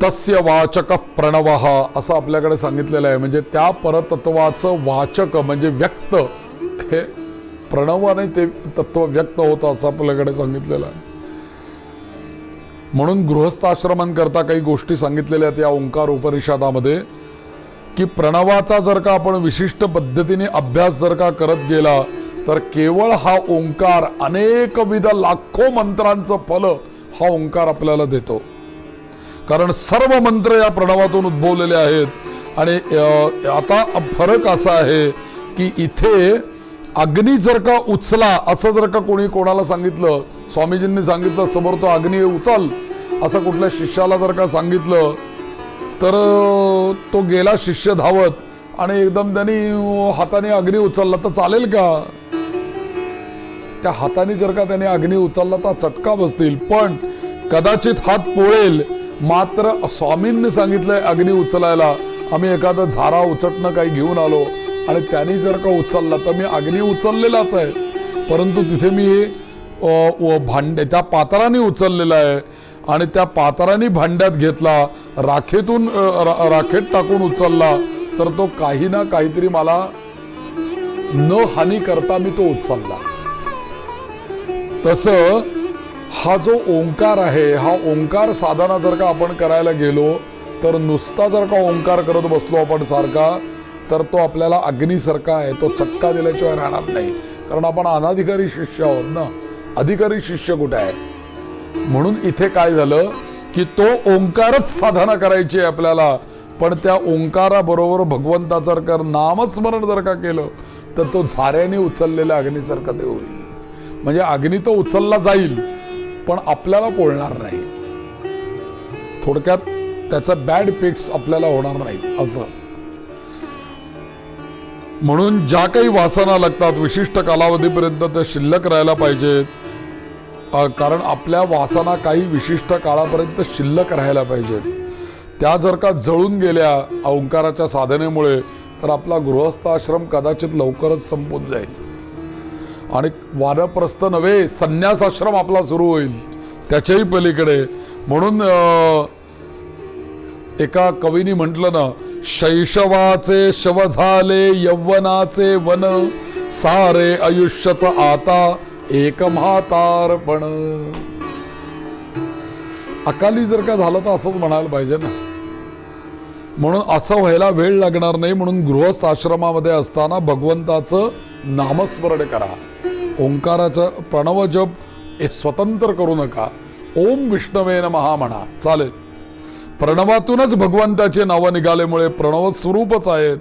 तस्य वाचक प्रणवः असं आपल्याकडे सांगितलेलं आहे. म्हणजे त्या परतत्वाचं वाचक म्हणजे व्यक्त हे प्रणवाने ते तत्व व्यक्त होतं असं आपल्याकडे सांगितलेलं आहे. म्हणून गृहस्थाश्रमांकरता काही गोष्टी सांगितलेल्या आहेत या ओंकार उपनिषदामध्ये की प्रणवाचा जर का आपण विशिष्ट पद्धतीने अभ्यास जर का करत गेला तर केवळ हा ओंकार अनेकविध लाखो मंत्रांचं फल हा ओंकार आपल्याला देतो. कारण सर्व मंत्र या प्रणवातून उद्भवलेले आहेत. आणि आता फरक असा आहे की इथे अग्नी जर का उचला असं जर का कोणी कोणाला सांगितलं, स्वामीजींनी सांगितलं समोर तो अग्नी उचल असं कुठल्या शिष्याला जर का सांगितलं तर तो गेला शिष्य धावत आणि एकदम त्यांनी हाताने अग्नी उचलला तर चालेल का? त्या हाताने जर का त्याने अग्नी उचलला तर चटका बसतील, पण कदाचित हात पोळेल. मात्र स्वामींनी सांगितलंय अग्नी उचलायला. आम्ही एखादा झारा उचटणं काही घेऊन आलो आणि त्यांनी जर का उचलला तर मी अग्नी उचललेलाच आहे, परंतु तिथे मी भांडे त्या पात्राने उचललेला आहे आणि त्या पात्राने भांड्यात घेतला, राखेतून राखेत टाकून उचलला तर तो काही ना काहीतरी मला न हानी करता मी तो उचलला. तसं हा जो ओंकार आहे हा ओंकार साधना जर का आपण करायला गेलो तर नुसता जर का ओंकार करत बसलो आपण सारखा तर तो आपल्याला अग्नीसारखा आहे, तो चटका दिल्याशिवाय राहणार नाही. कारण आपण अनाधिकारी शिष्य आहोत ना, अधिकारी शिष्य कुठे आहे. म्हणून इथे काय झालं की तो ओंकारच साधना करायची आहे आपल्याला, पण त्या ओंकाराबरोबर भगवंताचं जर का नामस्मरण जर का केलं तर तो झाऱ्याने उचललेल्या अग्नीसारखं ते होईल. म्हणजे अग्नी तो उचलला जाईल पण आपल्याला पोळणार नाही. थोडक्यात त्याचा बॅड इफेक्ट्स आपल्याला होणार नाही असं. म्हणून ज्या काही वासना लागतात विशिष्ट कालावधीपर्यंत त्या शिल्लक राहायला पाहिजेत. कारण आपल्या वासना काही विशिष्ट काळापर्यंत शिल्लक राहायला पाहिजेत. त्या जर का जळून गेल्या ओंकाराच्या साधनेमुळे तर आपला गृहस्थाश्रम कदाचित लवकरच संपून जाईल आणि वानप्रस्थ नव्हे संन्यास आश्रम आपला सुरू होईल त्याच्याही पलीकडे. म्हणून एका कवीनी म्हटलं ना, शैशवाचे शव झाले यौवनाचे वन, सारे आयुष्यच आता एक म्हातारपण. अकाली जर का झालं तर असंच म्हणायला पाहिजे ना. म्हणून असं व्हायला वेळ लागणार नाही. म्हणून गृहस्थ आश्रमामध्ये असताना भगवंताचं नामस्मरण करा. ओंकाराचं प्रणव जप स्वतंत्र करू नका. ओम विष्णवे नमः म्हणा चालेल. प्रणवातूनच भगवंताचे नावं निघाल्यामुळे प्रणव स्वरूपच आहेत.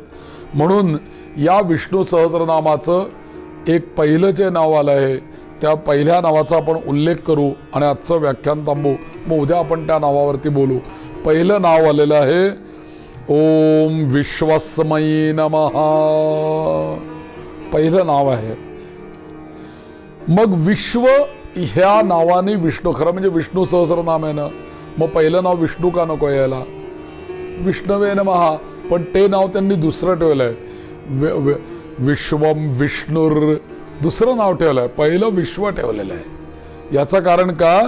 म्हणून या विष्णू सहस्रनामाचं एक पहिलं जे नाव आलं आहे त्या पहिल्या नावाचा आपण उल्लेख करू आणि आजचं व्याख्यान थांबू. मग उद्या आपण त्या नावावरती बोलू. पहिलं नाव आलेलं आहे ओम विश्वस्मयी नमः. पहिलं नाव आहे. मग विश्व ह्या नावाने विष्णू, खरं म्हणजे विष्णू सहस्रनाम आहे ना, मग पहिलं नाव विष्णू का नको यायला? विष्णवे नमः. पण ते नाव त्यांनी दुसरं ठेवलंय, विश्वम विष्णुर दुसरं नाव ठेवलंय, पहिलं विश्व ठेवलेलं आहे. याचं कारण का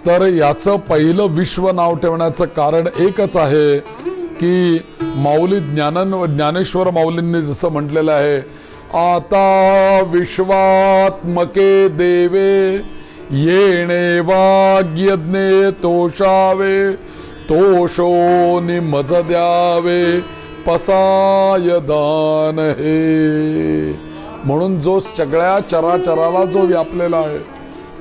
तर याचं पहिलं विश्व नाव ठेवण्याचं कारण एकच आहे की माऊली ज्ञानेश्वर माऊलींनी जसं म्हटलेलं आहे, आता विश्वात्मके देवे येणे वाग्यज्ञे तोषावे, तोषो निमज द्यावे पसाय दान हे. म्हणून जो सगळ्या चराचराला जो व्यापलेला आहे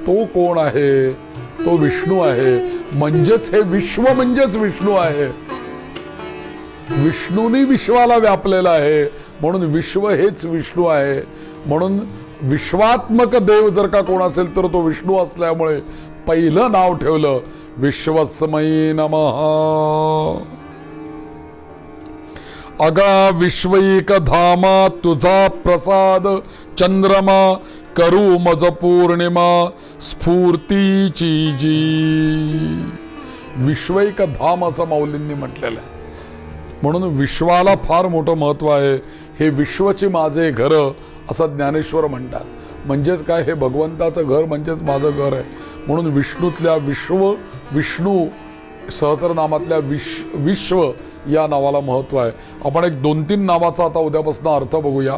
तो कोण आहे? तो विष्णू आहे. म्हणजेच हे विश्व म्हणजेच विष्णू आहे. विष्णूनी विश्वाला व्यापलेलं आहे म्हणून विश्व हेच विष्णू आहे. म्हणून विश्वात्मक देव जर का कोण असेल तर तो विष्णू असल्यामुळे पहिलं नाव ठेवलं विश्वस्मै नमः. अगा विश्वैक धामा तुझा प्रसाद चंद्रमा करू मज पौर्णिमा स्फूर्तीची जी. विश्वैक धाम असं माऊलींनी म्हटलेलं आहे. म्हणून विश्वाला फार मोठं महत्व आहे. हे विश्वची माझे घर असं ज्ञानेश्वर म्हणतात. म्हणजेच काय, हे भगवंताचं घर म्हणजेच माझं घर आहे. म्हणून विष्णूतल्या विष्णू सहस्रनामातल्या विश्व या नावाला महत्व आहे. आपण एक 2-3 नावाचा आता उद्यापासून अर्थ बघूया.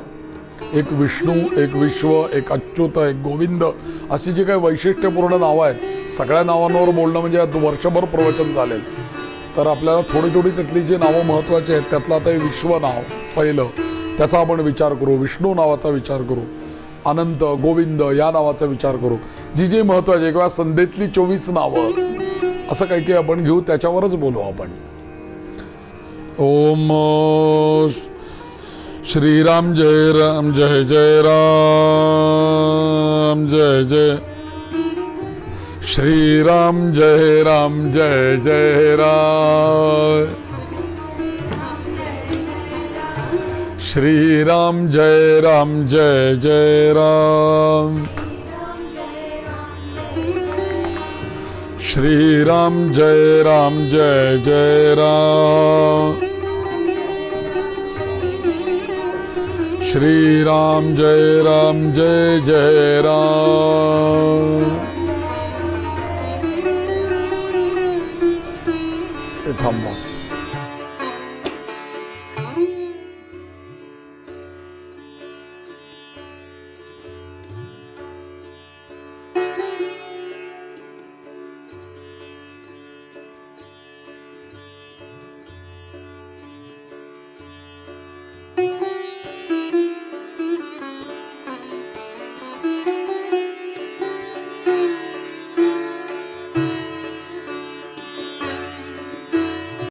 एक विष्णू, एक विश्व, एक अच्युत, एक गोविंद, अशी जी काही वैशिष्ट्यपूर्ण नावं आहेत. सगळ्या नावांवर बोलणं म्हणजे वर्षभर प्रवचन चालेल. तर आपल्याला थोडी थोडी त्यातली जी नावं महत्त्वाची आहेत त्यातलं आता हे विश्व नाव पहिलं, त्याचा आपण विचार करू. विष्णू नावाचा विचार करू. अनंत, गोविंद या नावाचा विचार करू. जी जी महत्त्वाची किंवा संध्येतली 24 नावं असं काही काही आपण घेऊ, त्याच्यावरच बोलू आपण. ओम श्रीराम जय राम जय जय राम जय जय श्रीराम जय राम जय जय राम श्रीराम जय राम जय जय राम श्रीराम जय राम जय जय राम श्रीराम जय राम जय जय राम.